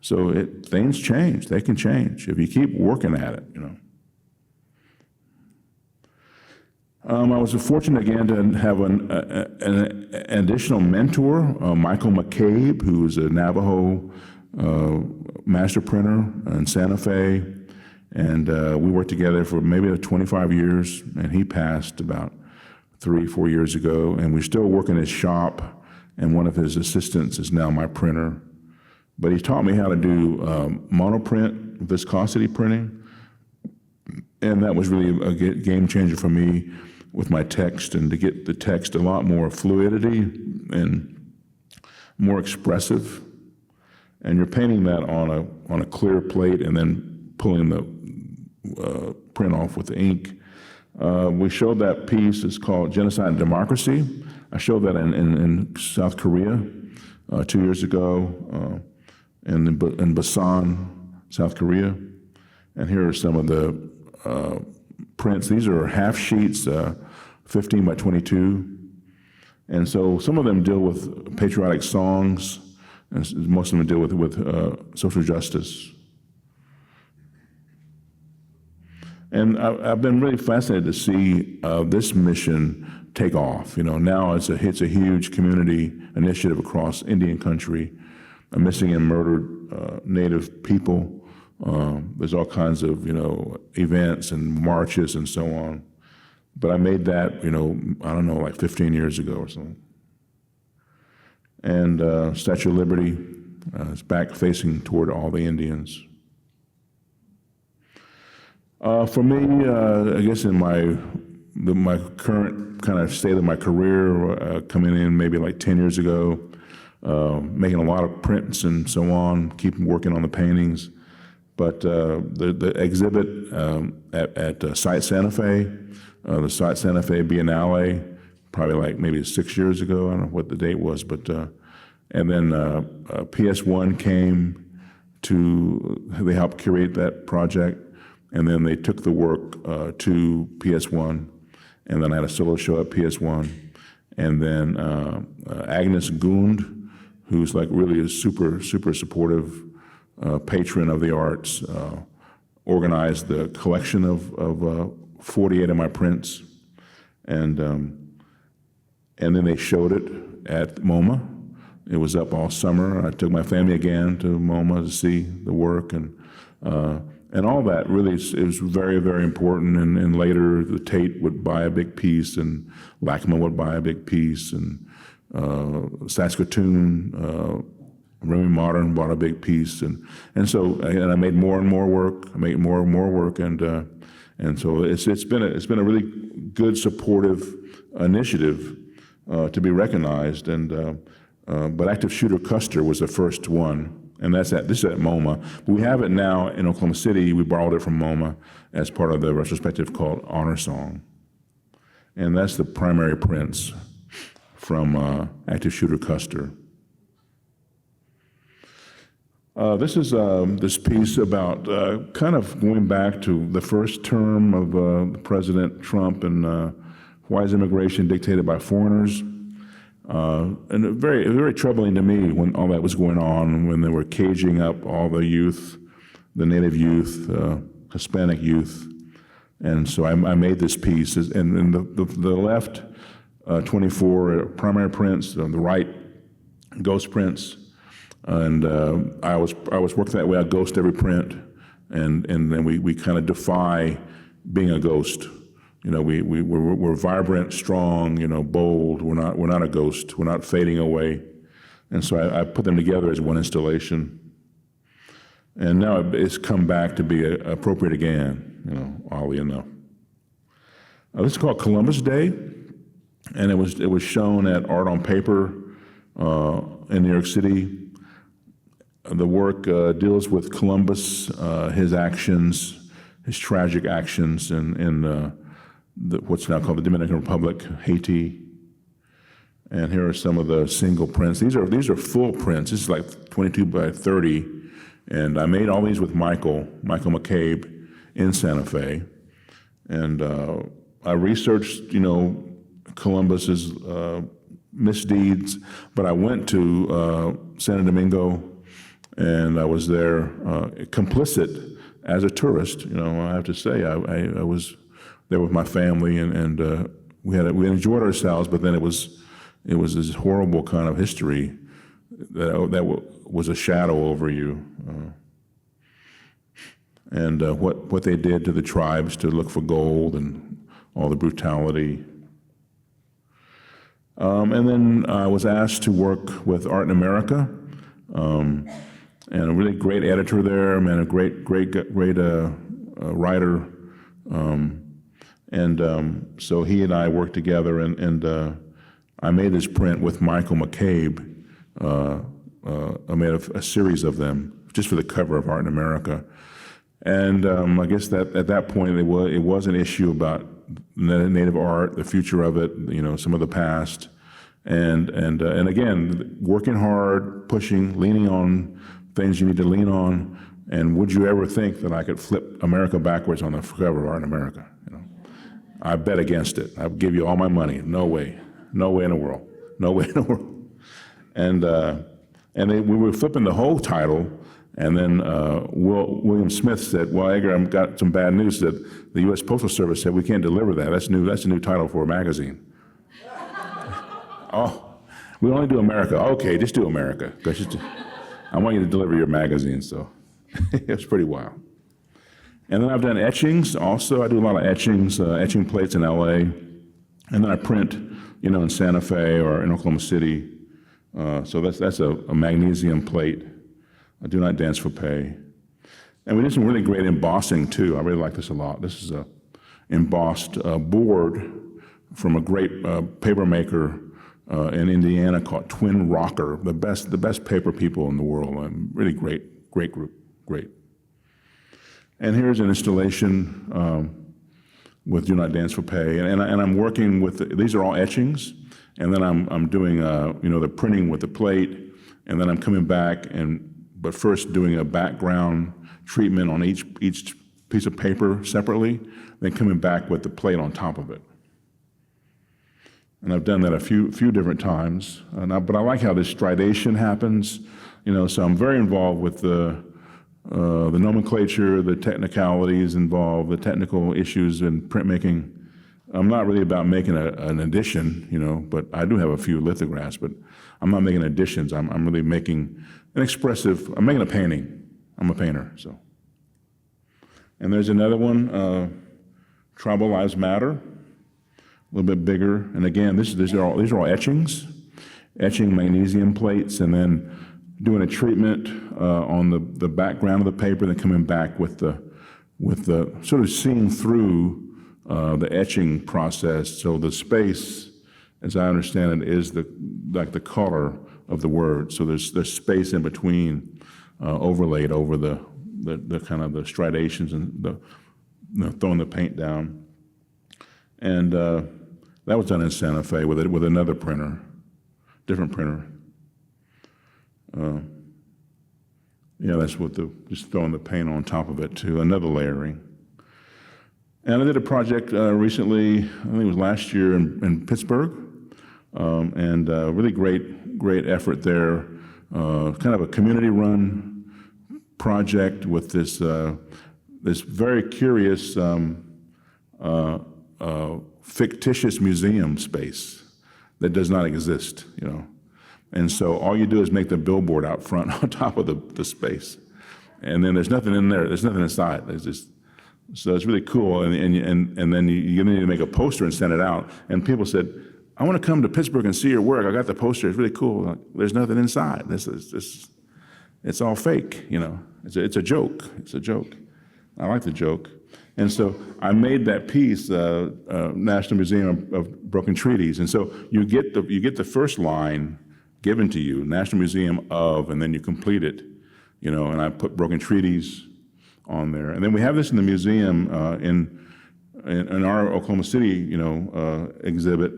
So things change. They can change if you keep working at it. I was fortunate again to have an additional mentor, Michael McCabe, who is a Navajo master printer in Santa Fe, and we worked together for maybe 25 years. And he passed about 3-4 years ago, and we still work in his shop, and one of his assistants is now my printer. But he taught me how to do monoprint, viscosity printing, and that was really a game changer for me with my text, and to get the text a lot more fluidity and more expressive. And you're painting that on a clear plate and then pulling the print off with the ink. We showed that piece. It's called Genocide and Democracy. I showed that in South Korea 2 years ago, in Busan, South Korea. And here are some of the prints. These are half sheets, 15 by 22. And so some of them deal with patriotic songs, and most of them deal with social justice. And I've been really fascinated to see this mission take off. Now it's a huge community initiative across Indian country, missing and murdered Native people. There's all kinds of events and marches and so on. But I made that I don't know, like 15 years ago or something. And Statue of Liberty is back facing toward all the Indians. For me, I guess in my current kind of state of my career, coming in maybe like 10 years ago, making a lot of prints and so on, keep working on the paintings. But the exhibit at Site Santa Fe, the Site Santa Fe Biennale, probably like maybe 6 years ago, I don't know what the date was, but and then PS1 came they helped curate that project, and then they took the work to PS1, and then I had a solo show at PS1, and then Agnes Gund, who's like really a super supportive patron of the arts, organized the collection of 48 of my prints, and then they showed it at MoMA. It was up all summer. I took my family again to MoMA to see the work, and all that really it was very, very important. And later the Tate would buy a big piece, and LACMA would buy a big piece, and Saskatoon, Remy Modern bought a big piece, and so I made more and more work. I made more and more work, and so it's been a really good supportive initiative to be recognized. But Active Shooter Custer was the first one, and this is at MoMA. But we have it now in Oklahoma City. We borrowed it from MoMA as part of the retrospective called Honor Song, and that's the primary prints from Active Shooter Custer. This is this piece about kind of going back to the first term of President Trump and why is immigration dictated by foreigners? And very, very troubling to me when all that was going on, when they were caging up all the youth, the Native youth, Hispanic youth. And so I made this piece, and the left 24 primary prints, the right ghost prints. And I was working that way. I ghost every print, and then we kind of defy being a ghost. We're vibrant, strong, bold. We're not a ghost. We're not fading away. And so I put them together as one installation. And now it's come back to be appropriate again, oddly enough. This is called Columbus Day, and it was shown at Art on Paper in New York City. The work deals with Columbus, his actions, his tragic actions in what's now called the Dominican Republic, Haiti. And here are some of the single prints. These are full prints. This is like 22 by 30. And I made all these with Michael McCabe in Santa Fe. And I researched, Columbus's misdeeds, but I went to Santo Domingo, and I was there complicit as a tourist. I have to say, I was there with my family, and we enjoyed ourselves, but then it was this horrible kind of history that was a shadow over you. And what they did to the tribes to look for gold and all the brutality. And then I was asked to work with Art in America, and a really great editor there, man, a great writer. So he and I worked together, and I made this print with Michael McCabe. I made a series of them just for the cover of Art in America. And I guess that at that point it was an issue about Native art, the future of it, some of the past, and again, working hard, pushing, leaning on things you need to lean on. And would you ever think that I could flip America backwards on the cover of Art in America? I bet against it. I'll give you all my money. No way. No way in the world. No way in the world. And we were flipping the whole title, and then William Smith said, "Well, Edgar, I've got some bad news." That the U.S. Postal Service said we can't deliver that. That's new. That's a new title for a magazine. Oh, we only do America. Okay, just do America, because I want you to deliver your magazine. So it was pretty wild. And then I've done etchings. Also, I do a lot of etchings, etching plates in L.A. And then I print, in Santa Fe or in Oklahoma City. So that's a magnesium plate. I do not dance for pay. And we did some really great embossing too. I really like this a lot. This is a embossed board from a great paper maker in Indiana called Twin Rocker. The best paper people in the world. Really great group, great. And here's an installation with Do Not Dance for Pay, and I'm working with these are all etchings, and then I'm doing the printing with the plate, and then I'm coming back but first doing a background treatment on each piece of paper separately, then coming back with the plate on top of it. And I've done that a few different times, but I like how this stridation happens, so I'm very involved with the nomenclature, the technicalities involved, the technical issues in printmaking. I'm not really about making an addition, but I do have a few lithographs, but I'm not making additions. I'm really making I'm making a painting. I'm a painter, so. And there's another one, Tribal Lives Matter, a little bit bigger. And again, these are all etchings, etching magnesium plates, and then doing a treatment on the background of the paper, then coming back with the sort of seeing through the etching process. So the space, as I understand it, is the color of the word. So there's space in between, overlaid over the kind of the striations and throwing the paint down. And that was done in Santa Fe with another printer, different printer. That's what just throwing the paint on top of it too, another layering. And I did a project recently, I think it was last year in Pittsburgh, and really great effort there. Kind of a community-run project with this very curious fictitious museum space that does not exist, And so all you do is make the billboard out front on top of the space. and then there's nothing in there. There's nothing inside. There's just, so it's really cool. And then you need to make a poster and send it out. And people said, I want to come to Pittsburgh and see your work. I got the poster. It's really cool. Like, there's nothing inside. It's all fake, you know. It's a joke. It's a joke. I like the joke. And so I made that piece, National Museum of Broken Treaties. And so you get the first line given to you, National Museum of, and then you complete it, you know, and I put Broken Treaties on there. And then we have this in the museum in our Oklahoma City, you know, exhibit.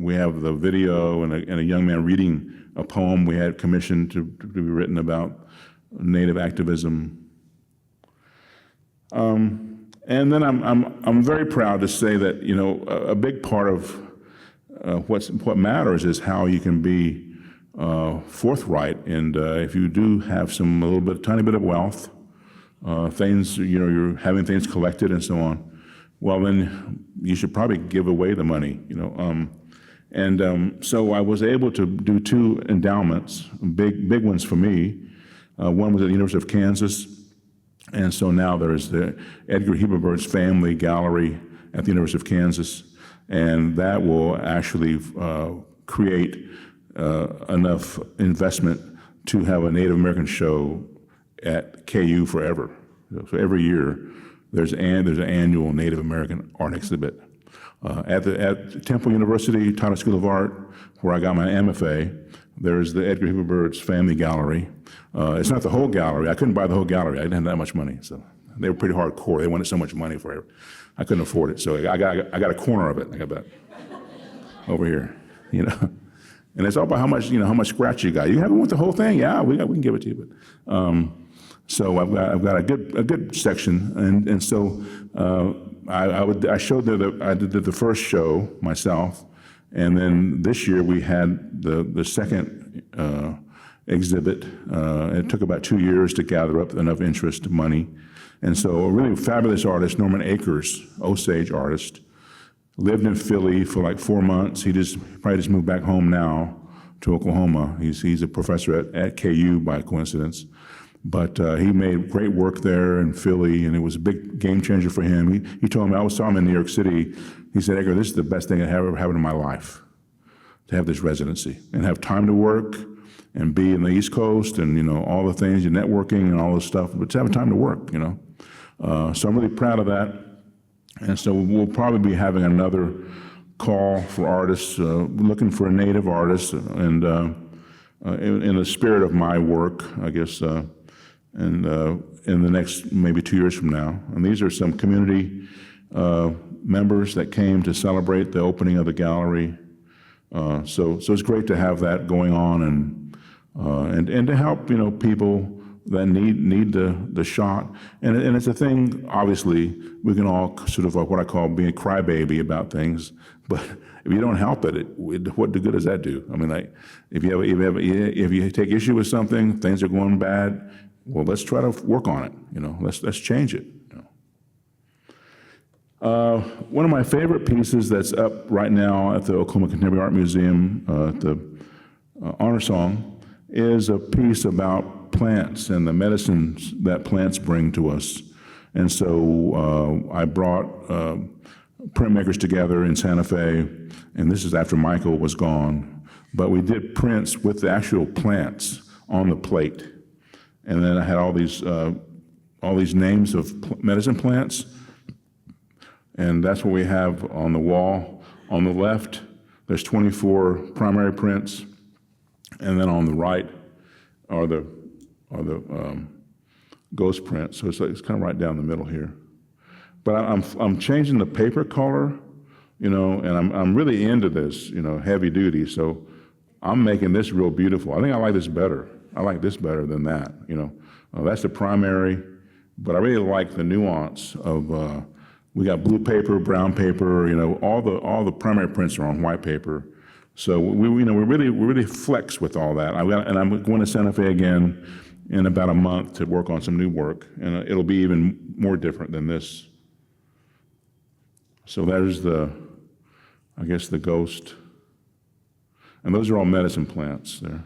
We have the video and a young man reading a poem we had commissioned to be written about Native activism. And then I'm very proud to say that, you know, a big part of what matters is how you can be forthright, and if you do have tiny bit of wealth, things, you know, you're having things collected and so on, well, then you should probably give away the money, you know. So I was able to do 2 endowments, big ones for me. One was at the University of Kansas. And so now there's the Edgar Heap Family Gallery at the University of Kansas, and that will actually create enough investment to have a Native American show at KU forever. So every year there's an annual Native American art exhibit. At Temple University, Tyler School of Art, where I got my MFA, there's the Edgar Heap Family Gallery. It's not the whole gallery. I couldn't buy the whole gallery. I didn't have that much money. So they were pretty hardcore. They wanted so much money for it. I couldn't afford it. So I got a corner of it. I got that over here, you know. And it's all about how much scratch you got. You haven't want the whole thing? Yeah, we can give it to you. But so I've got a good section, and so I showed that I did the first show myself, and then this year we had the second exhibit. It took about 2 years to gather up enough interest, money, and so a really fabulous artist, Norman Akers, Osage artist, lived in Philly for like 4 months. He probably just moved back home now to Oklahoma. He's a professor at KU by coincidence. But he made great work there in Philly, and it was a big game changer for him. He told me, I saw him in New York City. He said, Edgar, this is the best thing that ever happened in my life, to have this residency and have time to work and be in the East Coast and, you know, all the things, your networking and all this stuff, but to have time to work, you know. So I'm really proud of that. And so we'll probably be having another call for artists, looking for a Native artist, and in the spirit of my work, I guess, and in the next maybe 2 years from now. And these are some community members that came to celebrate the opening of the gallery. So it's great to have that going on, and to help, you know, people that need the shot. And it's a thing, obviously, we can all sort of what I call being a crybaby about things, but if you don't help it, what good does that do? I mean, like, if you take issue with something, things are going bad, well, let's try to work on it, you know, let's change it. You know. One of my favorite pieces that's up right now at the Oklahoma Contemporary Art Museum, the Honor Song, is a piece about plants and the medicines that plants bring to us. And so I brought printmakers together in Santa Fe, and this is after Michael was gone, but we did prints with the actual plants on the plate. And then I had all these names of medicine plants, and that's what we have on the wall. On the left, there's 24 primary prints, and then on the right are the ghost prints. So it's kind of right down the middle here. But I'm changing the paper color, you know, and I'm really into this, you know, heavy duty. So I'm making this real beautiful. I think I like this better. I like this better than that, you know. That's the primary, but I really like the nuance of, we got blue paper, brown paper, you know, all the primary prints are on white paper. So we really flex with all that. And I'm going to Santa Fe again in about a month to work on some new work, and it'll be even more different than this. So there's I guess the ghost, and those are all medicine plants there.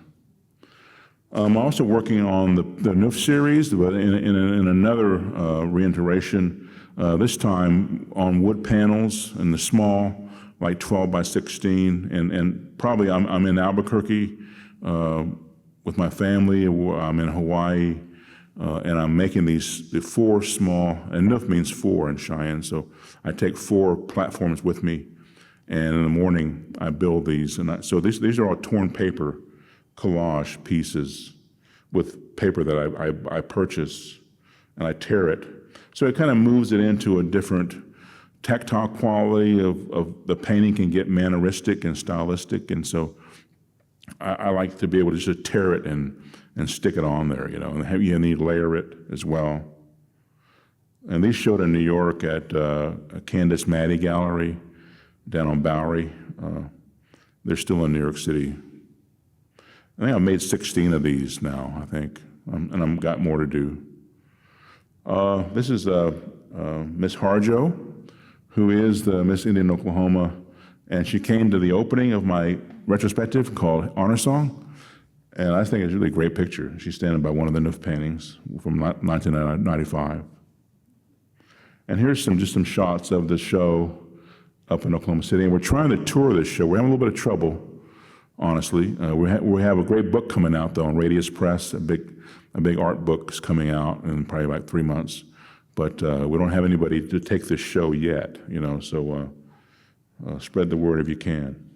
I'm also working on the Noof series, but in another reiteration, this time on wood panels in the small, like 12 by 16, and probably I'm in Albuquerque with my family. I'm in Hawaii, and I'm making the 4 small, and Noof means 4 in Cheyenne, so I take 4 platforms with me, and in the morning I build these. And so these are all torn paper collage pieces with paper that I purchase, and I tear it. So it kind of moves it into a different tactile quality of the painting can get manneristic and stylistic, and so I like to be able to just tear it and stick it on there, and you need to layer it as well. And these showed in New York at Candace Maddy Gallery down on Bowery. They're still in New York City. I think I've made 16 of these now, I think, and I've got more to do. This is Miss Harjo, who is the Miss Indian Oklahoma, and she came to the opening of my retrospective called Honor Song, and I think it's a really great picture. She's standing by one of the Noof paintings from 1995. And here's just some shots of the show up in Oklahoma City, and we're trying to tour this show. We're having a little bit of trouble, honestly. We have a great book coming out, though, on Radius Press, a big art book's coming out in probably like 3 months. But we don't have anybody to take this show yet, so spread the word if you can.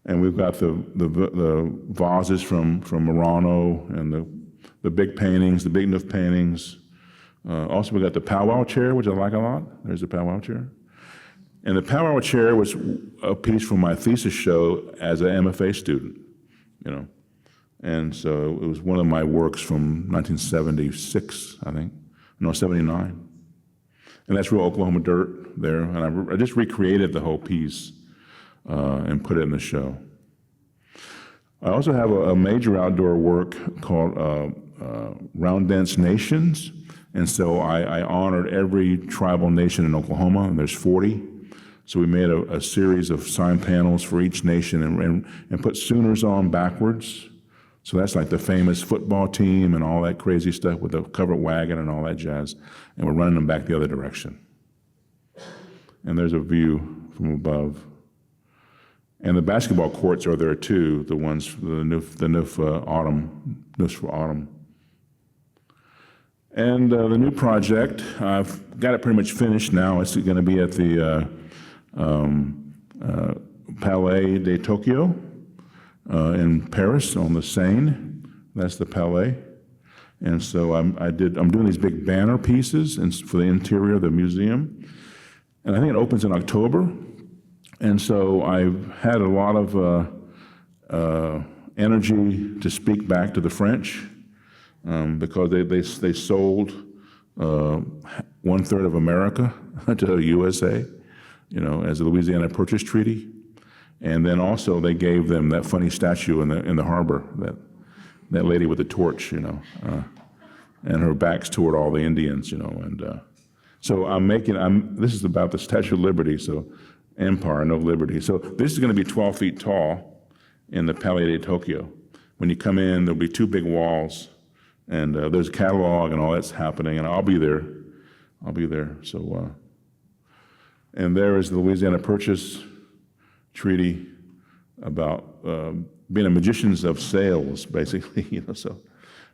And we've got the vases from Murano and the big paintings, the big Noof paintings. Also, we got the powwow chair, which I like a lot. There's the powwow chair. And the powwow chair was a piece from my thesis show as an MFA student, And so it was one of my works from 1976, I think. No, 79. And that's real Oklahoma dirt there. And I just recreated the whole piece and put it in the show. I also have a major outdoor work called Round Dance Nations. And so I honored every tribal nation in Oklahoma, and there's 40. So we made a series of sign panels for each nation and put Sooners on backwards. So that's like the famous football team and all that crazy stuff with the covered wagon and all that jazz. And we're running them back the other direction. And there's a view from above. And the basketball courts are there too, the ones, the Noof Autumn, Noofs for Autumn. And the new project, I've got it pretty much finished now. It's going to be at the Palais de Tokyo in Paris on the Seine. That's the Palais. And so I'm doing these big banner pieces for the interior of the museum. And I think it opens in October. And so I've had a lot of energy to speak back to the French because they sold 1/3 of America to the USA, as the Louisiana Purchase Treaty. And then also they gave them that funny statue in the harbor, that lady with the torch, and her back's toward all the Indians, and so this is about the Statue of Liberty, so Empire, no Liberty. So this is going to be 12 feet tall in the Palais de Tokyo. When you come in, there'll be 2 big walls, and there's a catalog and all that's happening, and I'll be there. So, and there is the Louisiana Purchase Treaty about being a magicians of sales, basically, so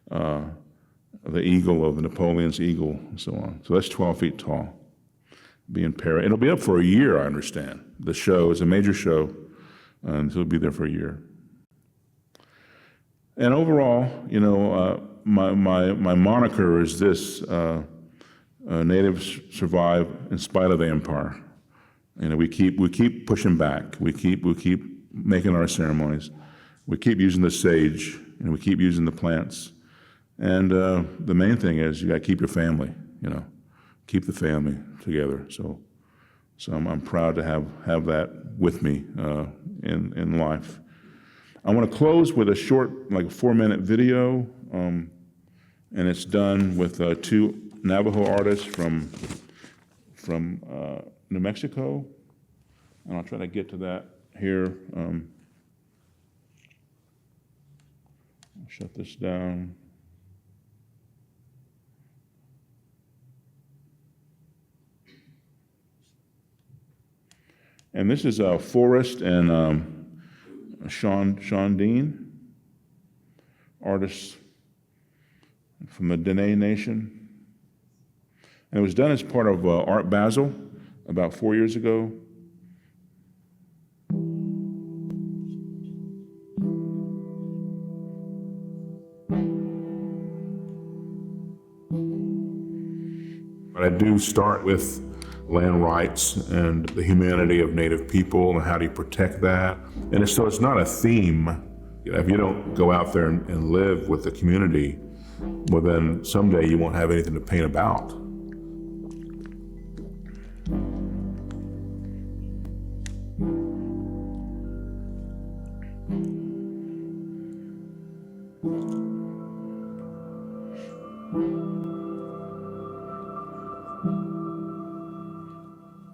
the eagle of Napoleon's eagle and so on. So that's 12 feet tall. Be in Paris. It'll be up for a year, I understand. The show is a major show, and so it'll be there for a year. And overall, my moniker is this: natives survive in spite of the empire. We keep pushing back. We keep making our ceremonies. We keep using the sage, and we keep using the plants. And the main thing is you got to keep your family. Keep the family together. So I'm proud to have that with me in life. I want to close with a short, like a 4-minute video, and it's done with 2 Navajo artists from New Mexico, and I'll try to get to that here. Shut this down. And this is Forrest and Sean Dean, artists from the Dene Nation. And it was done as part of Art Basel about 4 years ago. But I do start with land rights and the humanity of Native people and how do you protect that. And so it's not a theme. If you don't go out there and live with the community, well then someday you won't have anything to paint about.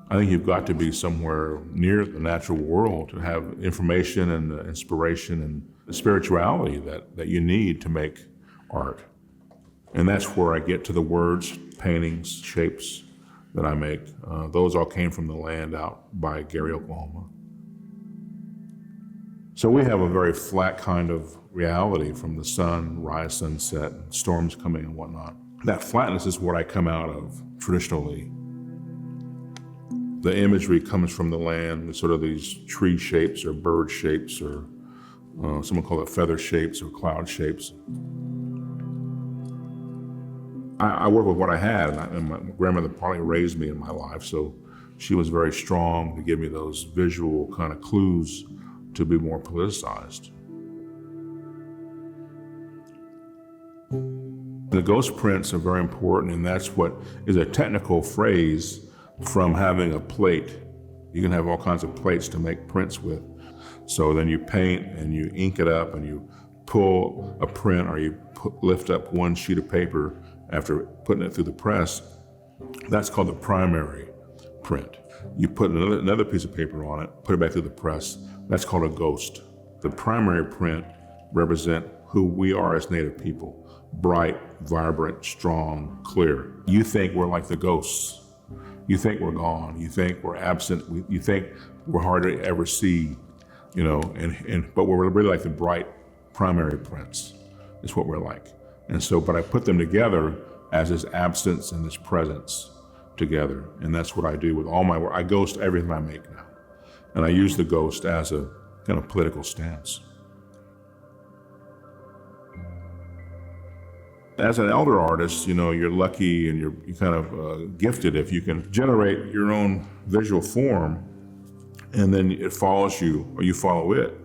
I think you've got to be somewhere near the natural world to have information and the inspiration and the spirituality that you need to make art. And that's where I get to the words, paintings, shapes that I make. Those all came from the land out by Gary, Oklahoma. So we have a very flat kind of reality from the sun, rise, sunset, storms coming and whatnot. That flatness is what I come out of traditionally. The imagery comes from the land, sort of these tree shapes or bird shapes, or someone call it feather shapes or cloud shapes. I work with what I had, and my grandmother probably raised me in my life, so she was very strong to give me those visual kind of clues to be more politicized. The ghost prints are very important, and that's what is a technical phrase from having a plate. You can have all kinds of plates to make prints with. So then you paint and you ink it up and you pull a print, or you lift up one sheet of paper after putting it through the press. That's called the primary print. You put another piece of paper on it, put it back through the press. That's called a ghost. The primary print represent who we are as Native people. Bright, vibrant, strong, clear. You think we're like the ghosts. You think we're gone. You think we're absent. You think we're hard to ever see, but we're really like the bright primary prints is what we're like. And so, but I put them together as this absence and this presence together. And that's what I do with all my work. I ghost everything I make now. And I use the ghost as a kind of political stance. As an elder artist, you're lucky and you're kind of gifted if you can generate your own visual form and then it follows you or you follow it.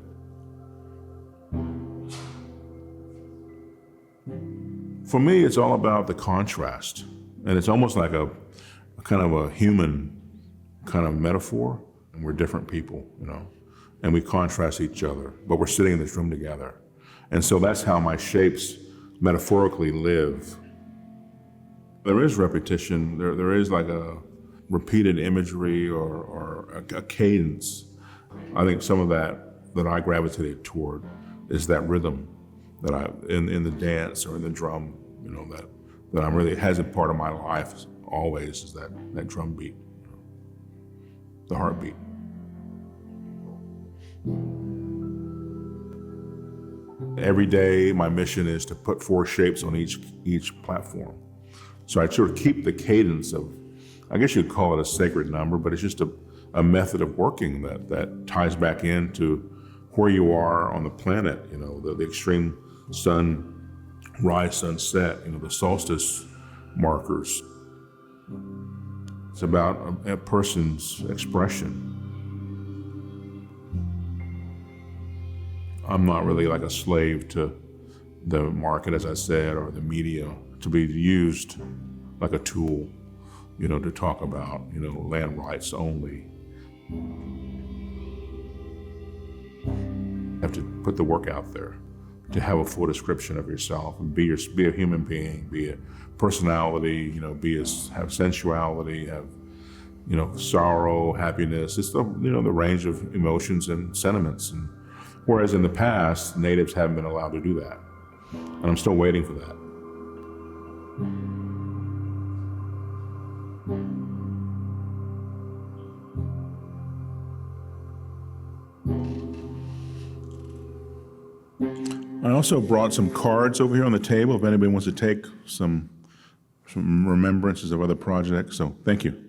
For me, it's all about the contrast, and it's almost like a kind of a human kind of metaphor. And we're different people, and we contrast each other, but we're sitting in this room together. And so that's how my shapes metaphorically live. There is repetition, there is like a repeated imagery or a cadence. I think some of that I gravitated toward is that rhythm that I, in the dance or in the drum, that I'm really, has a part of my life always is that drum beat, the heartbeat. Every day, my mission is to put 4 shapes on each platform. So I sort of keep the cadence of, I guess you'd call it a sacred number, but it's just a method of working that ties back into where you are on the planet, the extreme sun rise, sunset, the solstice markers. It's about a person's expression. I'm not really like a slave to the market, as I said, or the media, to be used like a tool, to talk about, land rights only. You have to put the work out there to have a full description of yourself and be a human being, be a personality, have sensuality, have, sorrow, happiness. It's the range of emotions and sentiments. And whereas in the past, Natives haven't been allowed to do that. And I'm still waiting for that. I also brought some cards over here on the table if anybody wants to take some remembrances of other projects. So thank you.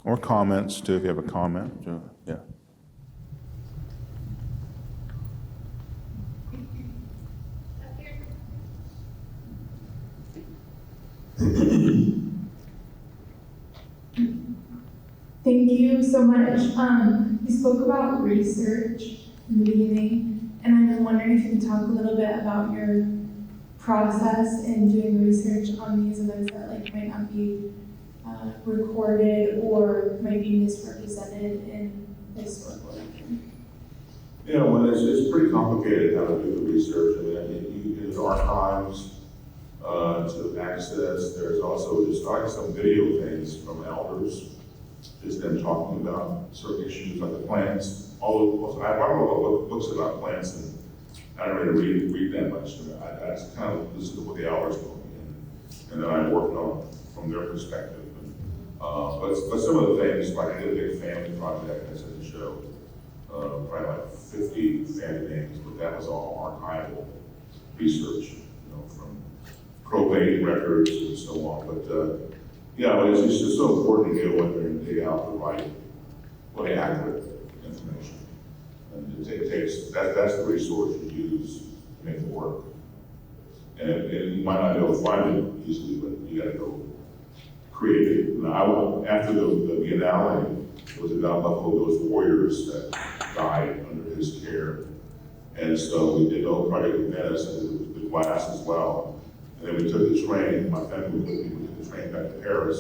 Or comments, too, if you have a comment. Yeah. Thank you so much. You spoke about research in the beginning, and I'm wondering if you can talk a little bit about your process in doing research on these events that might not be recorded or might be misrepresented in the historical record. Yeah, well, it's pretty complicated how to do the research. I mean, there's archives to access. There's also just like some video things from elders, just them talking about certain issues like the plants. Although I wrote a lot of books about plants, and I don't really read that much. I just kind of listen to what the elders told me, and then I worked on from their perspective. But some of the things, like I did a big family project, as in the show, probably like 50 family names, but that was all archival research, from probate records and so on. But it's just so important to go in there and dig out the right, accurate information. And it takes that's the resource you use to make it work. And you might not be able to find it easily, but you got to go create it. After the Biennale, it was about Buffalo those warriors that died under his care. And so we did the whole project in Venice and the glass as well. And then we took the train, my family was with me, we took the train back to Paris.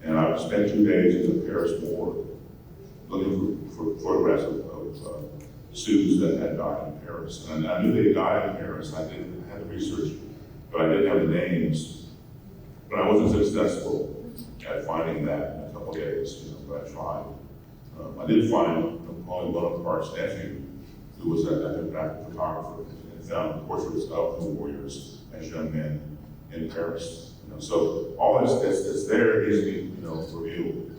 And I spent 2 days in the Paris morgue looking for photographs of Sioux that had died in Paris. And I knew they died in Paris. I had the research, but I didn't have the names. But I wasn't successful at finding that in a couple of days, but I tried. I did find only one of Clark's nephew, who was an ethnographic photographer, and found portraits of the warriors as young men in Paris. So all that's there easily, revealed.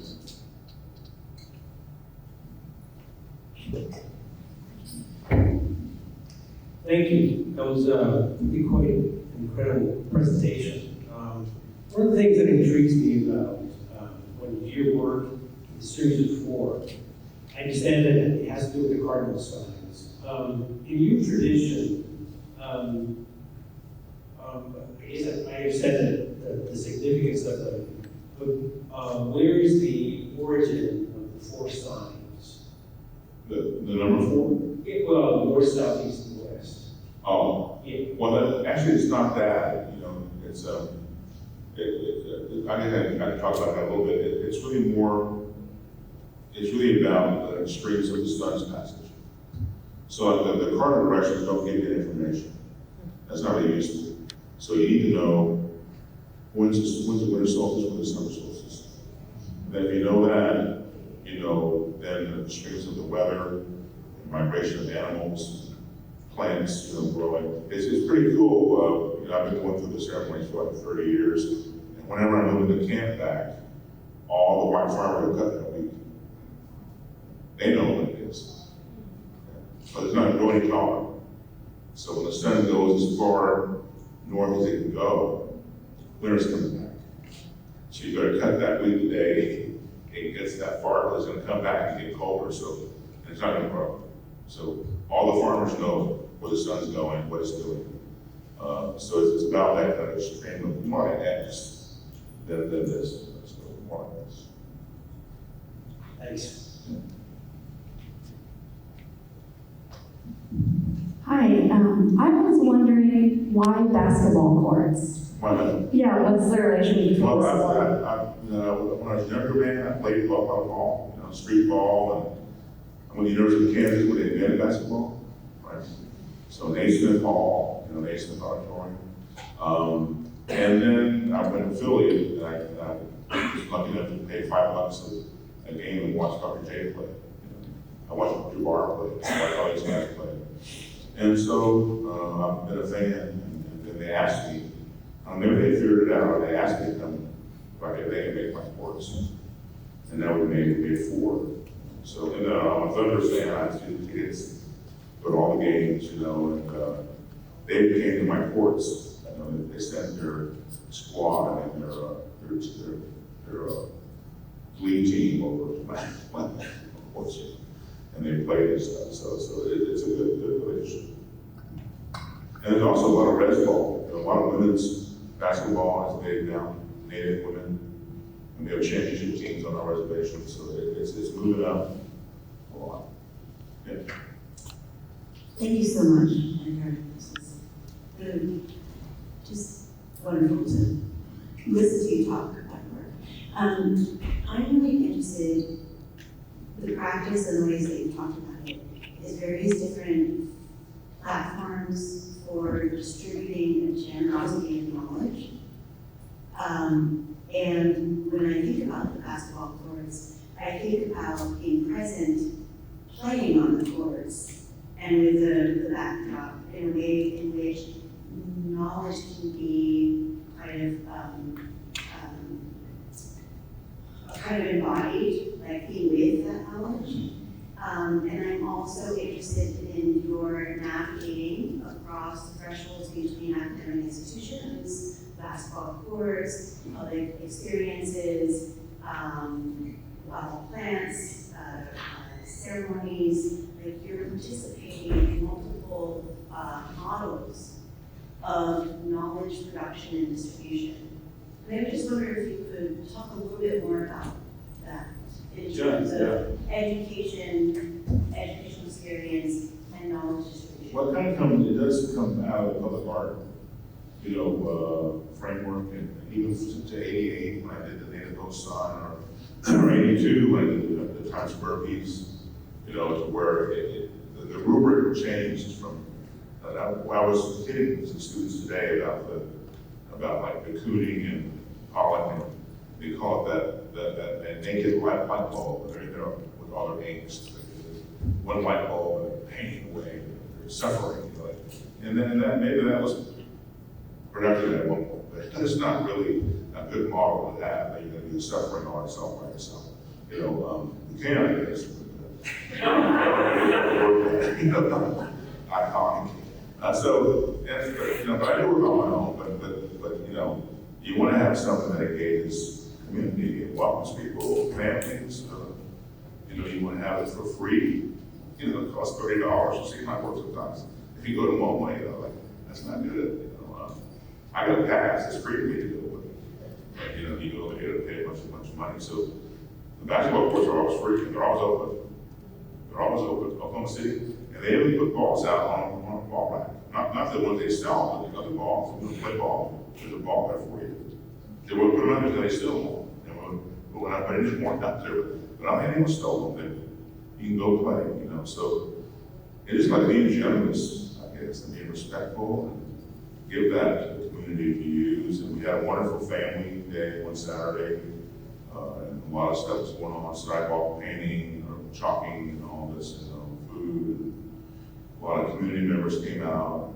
Thank you. That was really quite an incredible presentation. One of the things that intrigues me about when your work, the series of 4, I understand that it has to do with the cardinal signs. In your tradition, I understand that the significance of them, but where is the origin of the 4 signs? The number 4? Well, north, south, east, and west. Oh, Yeah. well, actually, it's not that. It's I can talk about that a little bit. It's really about the extremes of the sun's passage. So the cardinal directions don't give you information. That's not really useful. So you need to know when's the winter solstice, when's the summer solstice. And then if you know that, then the extremes of the weather, migration of animals, plants, growing. It's pretty cool. I've been going through the ceremonies for like 30 years. And whenever I'm moving the camp back, all the white farmers are cut that week. They know what it is. But it's not growing taller. So when the sun goes as far north as it can go, winter's coming back. So you better cut that weed today. It gets that far, because it's going to come back and get colder, so it's not going to grow. So all the farmers know where the sun's going, what it's doing. So it's about that kind of extreme of more like X than this. So more like this. Thanks. Hi, I was wondering why basketball courts? Why not? Yeah, what's the relation between Well, sport? when I was a younger man, I played a lot of ball, street ball, and I went to the University of Kansas where they invented basketball, right? So Naismith Hall, Naismith Auditorium. And then I went to Philly, and I was lucky enough to pay $5 a game and watch Dr. J play. I watched Jabbar play, I watched all these guys play. And so I've been a fan, and then they asked me, maybe they figured it out, they asked me to come, if they could make my courts. And that would make 4. So, and I'm a Thunder fan, I had student tickets, go to all the games, and they came to my courts. They sent their squad and their league team over to my courts, and they played and stuff. So it's a good relationship. And there's also a lot of res ball, a lot of women's basketball is made down, Native women, and we have championship teams on our reservation, so it's moving up a lot. Yeah. Thank you so much, Edgar. This is really just wonderful to listen to you talk about work. I'm really interested in the practice and the ways that you've talked about it. Is various different platforms for distributing a generosity of knowledge. And when I think about the basketball courts, I think about being present, playing on the courts, and with the backdrop in a way in which knowledge can be kind of embodied, like being with that knowledge. And I'm also interested in your navigating across the thresholds between academic institutions, basketball courts, public experiences, wild plants, ceremonies. Like you're participating in multiple models of knowledge production and distribution. And I just wonder if you could talk a little bit more about that in terms of education, educational experience, and knowledge distribution. What kind of comes, it does come out of public art, framework, and even to 88 when I did the Native Post sign, or 82 when I did the Times Square piece, to where the rubric changed from, I was kidding with some students today about like the cooning and Pollock, and they call it that naked light bulb, with all their inks, one light bulb and painting away, they're suffering, and then maybe that was productive at one point, but it's not really a good model to have, that you're going to be suffering all yourself by yourself. You can, I guess, iconic. But I do it on my own, but you want to have something that engages community and welcomes people, families. You want to have it for free. It costs $30 to see my work sometimes. If you go to MoMA, that's not good. I got a pass, it's free for me to go with. But, you go there to pay a bunch of money. So the basketball courts are always free, and they're always open. They're always open, Oklahoma City. And they even put balls out on a ball rack. Not the ones they sell, but the other balls. If you play ball, there's a ball there for you. They won't put them out until they steal them. But when I put any more out there, but I mean, anyone stole them, then you can go play, So it is like being generous, I guess, and being respectful, and give that to the community to use. And we had a wonderful family day one Saturday, and a lot of stuff was going on, sidewalk painting, or chalking, and all this, food. A lot of community members came out,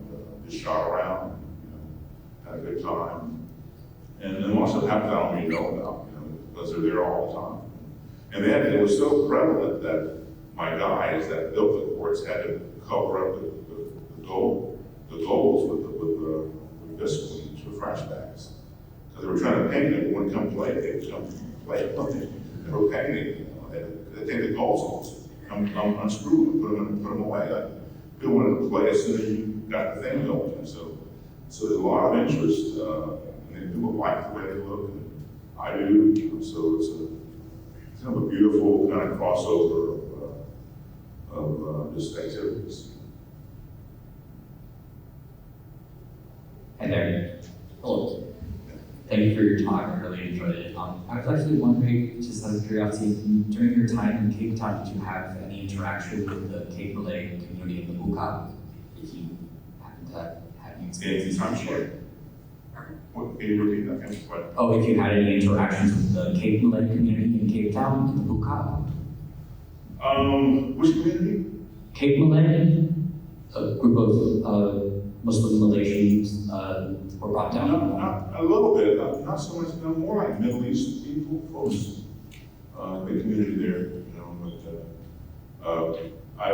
just shot around, had a good time. And then also happens I don't really know about, because they're there all the time. And then it was so prevalent that my guys that built the courts had to cover up the goals with the visqueen, with trash bags. Because they were trying to paint it, they wouldn't come play, they would come play. They were painting, they take the goals off, unscrew them, put them away. People wanted to play as soon as you got the thing going. So there's a lot of interest, and people like the way they look, and I do. So it's kind of a beautiful kind of crossover of just activities. Hi there. Hello. Thank you for your talk. I really enjoyed it. I was actually wondering, just out of curiosity, during your time in Cape Town, did you have any interaction with the Cape Malay community in the Buka? If you happen to have any experiences to share? What, can you repeat that? Again? What? Oh, if you had any interactions with the Cape Malay community in Cape Town, in the Buka? Which community? Cape Malay, a group of Muslim Malaysians were brought down. Not a little bit, not so much, no, more like Middle East people, folks, the community there, you know, but, I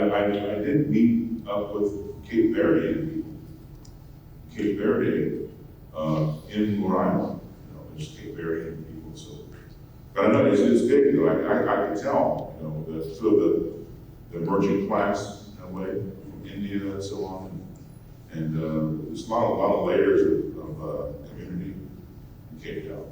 did meet up with Cape Verdean people, Cape Verde, in Rhode Island, you know, there's Cape Verdean people, so. But I know it's big, you know, I can tell, you know, the sort of the emerging class in a way, from India and so on. And there's a lot of layers of community in Cape Town.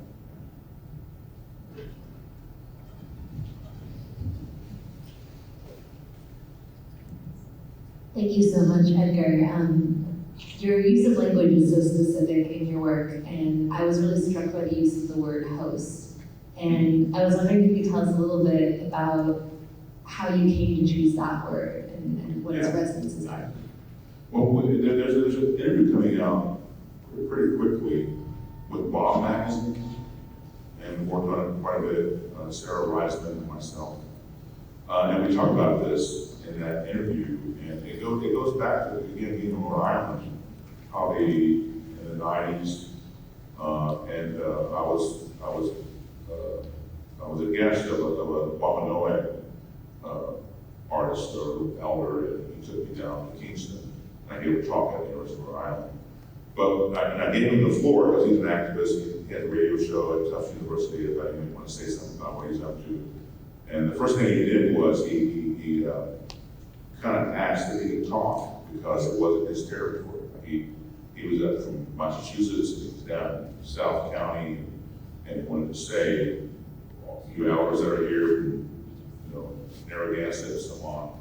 Thank you so much, Edgar. Your use of language is so specific in your work, and I was really struck by the use of the word host. And I was wondering if you could tell us a little bit about how you came to choose that word and what its resonances are. Well, there's an interview coming out pretty quickly with Bob Magazine, and worked on it quite a bit, Sarah Reisman and myself. And we talk about this in that interview, and it goes back to, again, being in Rhode Island, how in the 90s, and I was a guest of a Wampanoag artist or elder, and he took me down to Kingston. I gave a talk at the University of Rhode Island. But I gave him the floor because he's an activist. He had a radio show at Tufts University. I thought he might want to say something about what he's up to. And the first thing he did was he kind of asked if he could talk because it wasn't his territory. He was up from Massachusetts, and he was down in South County, and he wanted to say, you elders that are here, you know, Narragansett and so on.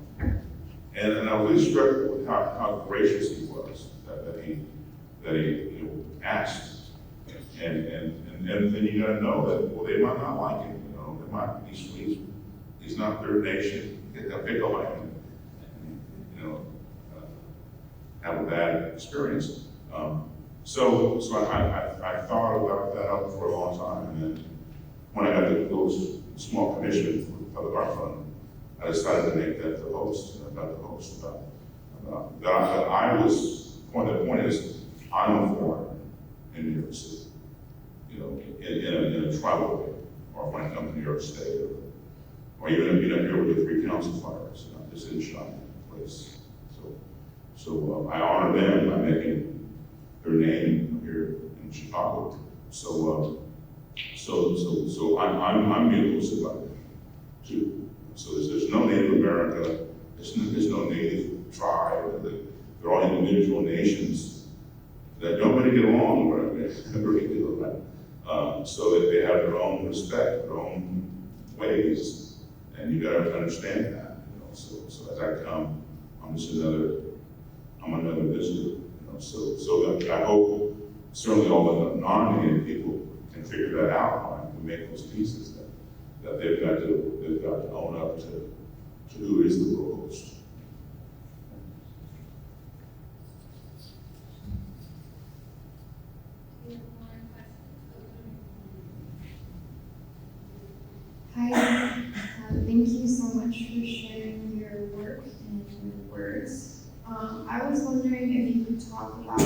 And I was really struck with how gracious he was, that he you know, asked. And then you gotta know that, well, they might not like him, you know, they might, he's not their nation, they'll pick on him, and, you know, have a bad experience. So I thought about that up for a long time, and then when I got those small commission for the Public Art Fund, I decided to make that the host, and I got the host about that I was, the point is, I'm a foreigner in New York City, you know, in a tribal way, or when I come to New York State, or even being up here with the 3 council fires, you know, this is a shy place. So I honor them by making their name here in Chicago. So I'm being inclusive about it too. So there's no Native America, there's no Native tribe, they're all individual nations that don't really get along, right? So that they have their own respect, their own ways, and you gotta understand that, you know. So as I come, I'm another visitor, you know. So that I hope certainly all the non-Native people can figure that out when we make those pieces, that they've got to own up to who is the real host. Hi, thank you so much for sharing your work and your words. I was wondering if you could talk about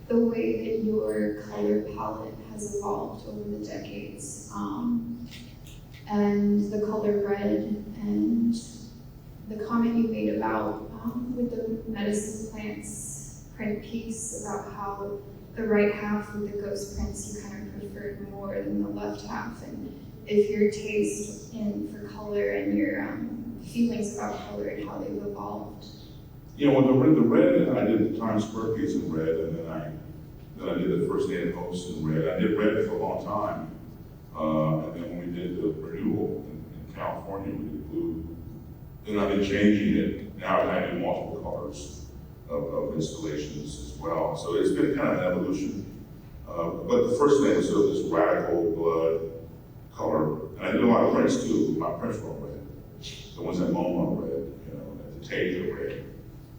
the way that your color palette has evolved over the decades, and the color red, and the comment you made about with the medicine plants print piece about how the right half with the ghost prints you kind of preferred more than the left half, and if your taste for color and your feelings about color and how they've evolved. Yeah, well, the red, I did the Times Square piece in red, and then I did the First Native Host in red. I did red for a long time, and then when we did the renewal in California, we did blue. Then I've been changing it. Now I do multiple colors of installations as well. So it's been kind of an evolution. But the first thing was sort of this radical blood color. And I did a lot of prints too. My prints were all red. The ones at MoMA are red, you know, at the Tate are red.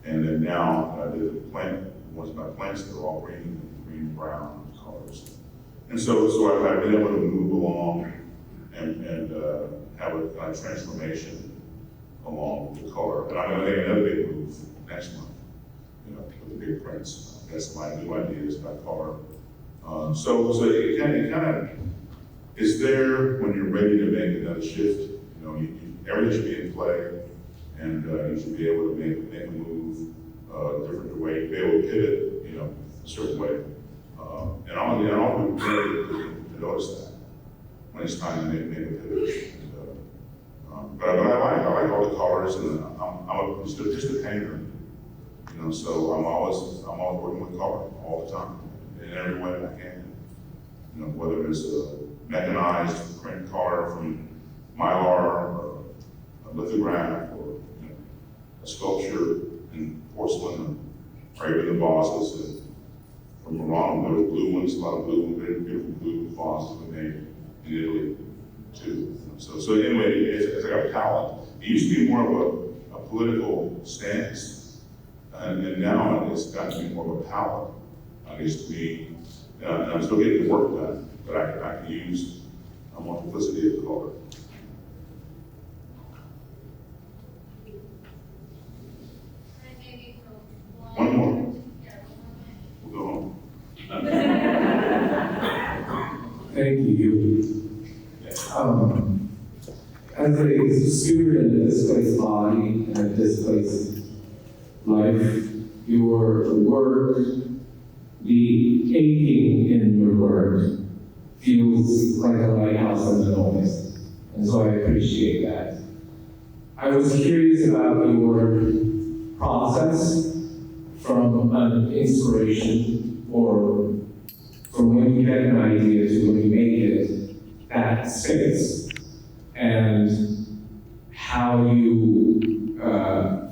And then now I did the plant, ones by plants, they're all green and brown colors. And so I've been able to move along and have a kind of transformation along with the color. And I'm going to make another big move next month, you know, with the big prints. That's my new ideas about color. So it kind of is there when you're ready to make another shift. You know, everything should be in play, and you should be able to make a move a different way, be able to pivot, you know, a certain way. And I'll be ready to notice that when it's time to make a pivot. But I like all the colors, and I'm just a painter, you know. So I'm always working with color all the time in every way I can. You know, whether it's a mechanized print color from Mylar or a lithograph or, you know, a sculpture in porcelain or even the vases. And from Morocco, there were blue ones, a lot of blue, very beautiful blue vases we made in Italy too. So anyway, it's like a palette. It used to be more of a political stance, and now it's gotten to be more of a palette. It used to be, and I'm still getting the work done, but I can use a multiplicity of color. One more. We'll go home. Thank you. As a student in a displaced body and a displaced life, your work, the aching in your work, feels like a lighthouse in the noise. And so I appreciate that. I was curious about your process from an inspiration or from when you get an idea to when you make it, that space, and how you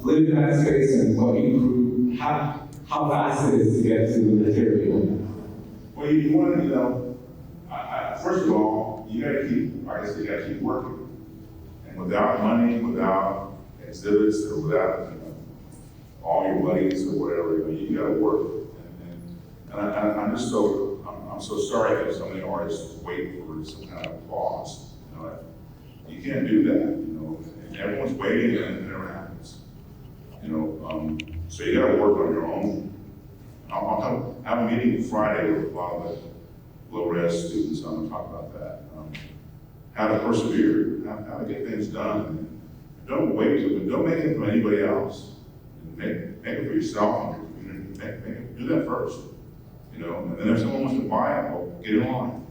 live in that space and what you how fast it is to get to the material. Well, you want to, you know, first of all, you got to keep, like I said, you got to keep working. And without money, without exhibits, or without, you know, all your buddies or whatever, you know, you got to work. And I'm just I'm so sorry that so many artists wait for some kind of applause. You know, you can't do that. You know, and everyone's waiting and it never happens. You know, so you got to work on your own. I'll have a meeting Friday with a lot of the low-res students. I'm going to talk about that. How to persevere, how to get things done. Don't wait. Don't make it for anybody else. Make it for yourself and your community. Do that first. You know, and then if someone wants to buy it, well, get in line.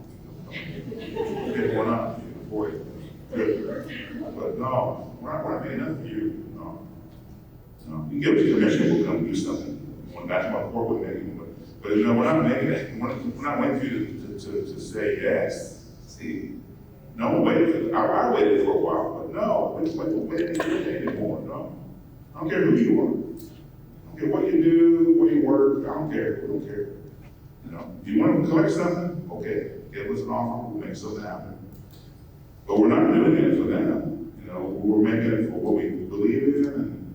Pick one up before you. But no, we're not making nothing for you. No. You give us permission, we'll come do something. When basketball court, we're making it. But you know, we're not making it. We're not waiting for you to say yes. See, no, I waited for a while, but no, wait anymore. No, I don't care who you are. I don't care what you do, where you work. I don't care. We don't care. You know, if you want to collect something, okay, give us an offer. We'll make something happen. But we're not doing it for them. You know, we're making it for what we believe in,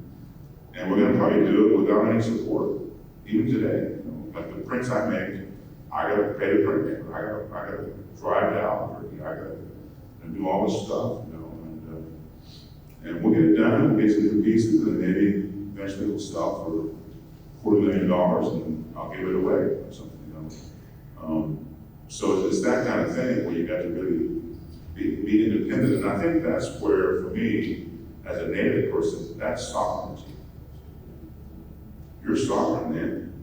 and we're going to probably do it without any support, even today. You know, like the prints I make, I got to pay the printmaker. I got to drive down. I got to do all this stuff. You know, and we'll get it done. We'll get some new pieces, and maybe eventually we'll sell for $250,000, and I'll give it away or something. So it's that kind of thing where you got to really be independent. And I think that's where, for me, as a Native person, that's sovereignty. You're sovereign then.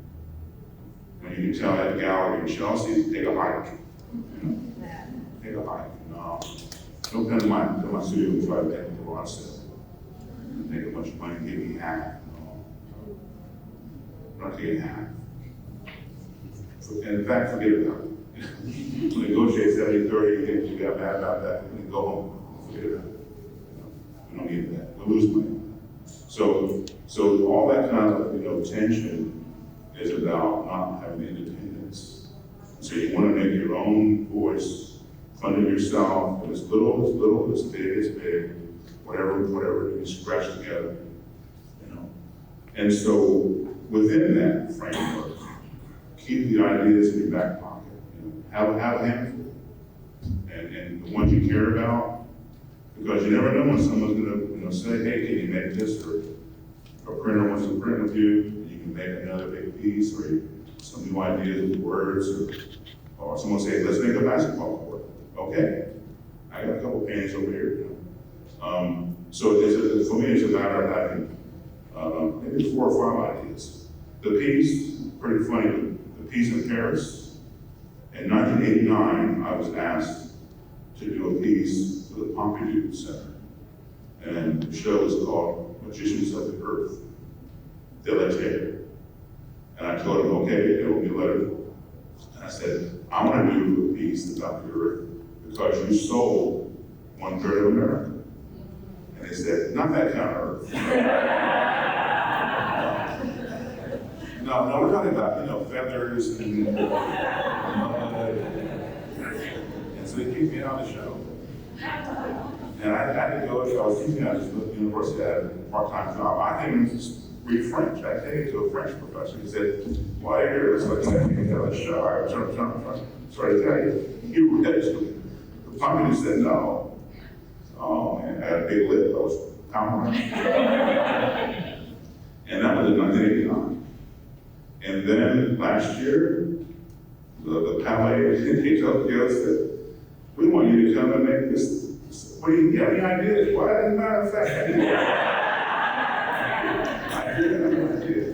When you can tell that gallery in Chelsea, take a hike. You know? Take a hike. No. Don't come to my studio and try to make a garage sale. Make a bunch of money and give me half. No. I'm not taking half. And in fact, forget about it. We'll negotiate 70-30, you got mad about that, and then go home. Forget about it. We don't need that. We'll lose money. So all that kind of, you know, tension is about not having independence. So you want to make your own voice, fund it yourself, and it's little, it's big, whatever you can scratch together, you know. And so within that framework, keep the ideas in your back pocket. You know, have a handful, and the ones you care about, because you never know when someone's gonna say, hey, can you make this, or a printer wants to print with you, and you can make another big piece, or some new ideas with words, or someone say, let's make a basketball court. Okay, I got a couple paintings over here. You know? So for me, it's a matter of having maybe 4 or 5 ideas. The piece, pretty funny, the piece in Paris, in 1989, I was asked to do a piece for the Pompidou Center. And the show was called Magicians of the Earth, Deletere. And I told him, okay, it will be lettered. And I said, I want to do a piece about the Earth because you sold 1/3 of America. And they said, not that kind of Earth. No, we're talking about, feathers and mud. And so they kicked me out of the show. And I had to go, I was teaching at this university, I had a part-time job. I didn't even read French. I take it to a French professor. He said, why are you here? So I said, I can't tell the show. I was trying to tell you. He read it to me. The Pompidou said no. Oh man, I had a big lip. I was confident. And that was in 1989. And then last year, the Palais in Tokyo said, we want you to come and make this. What do you have any ideas? Well, as a matter of fact, I did have an idea.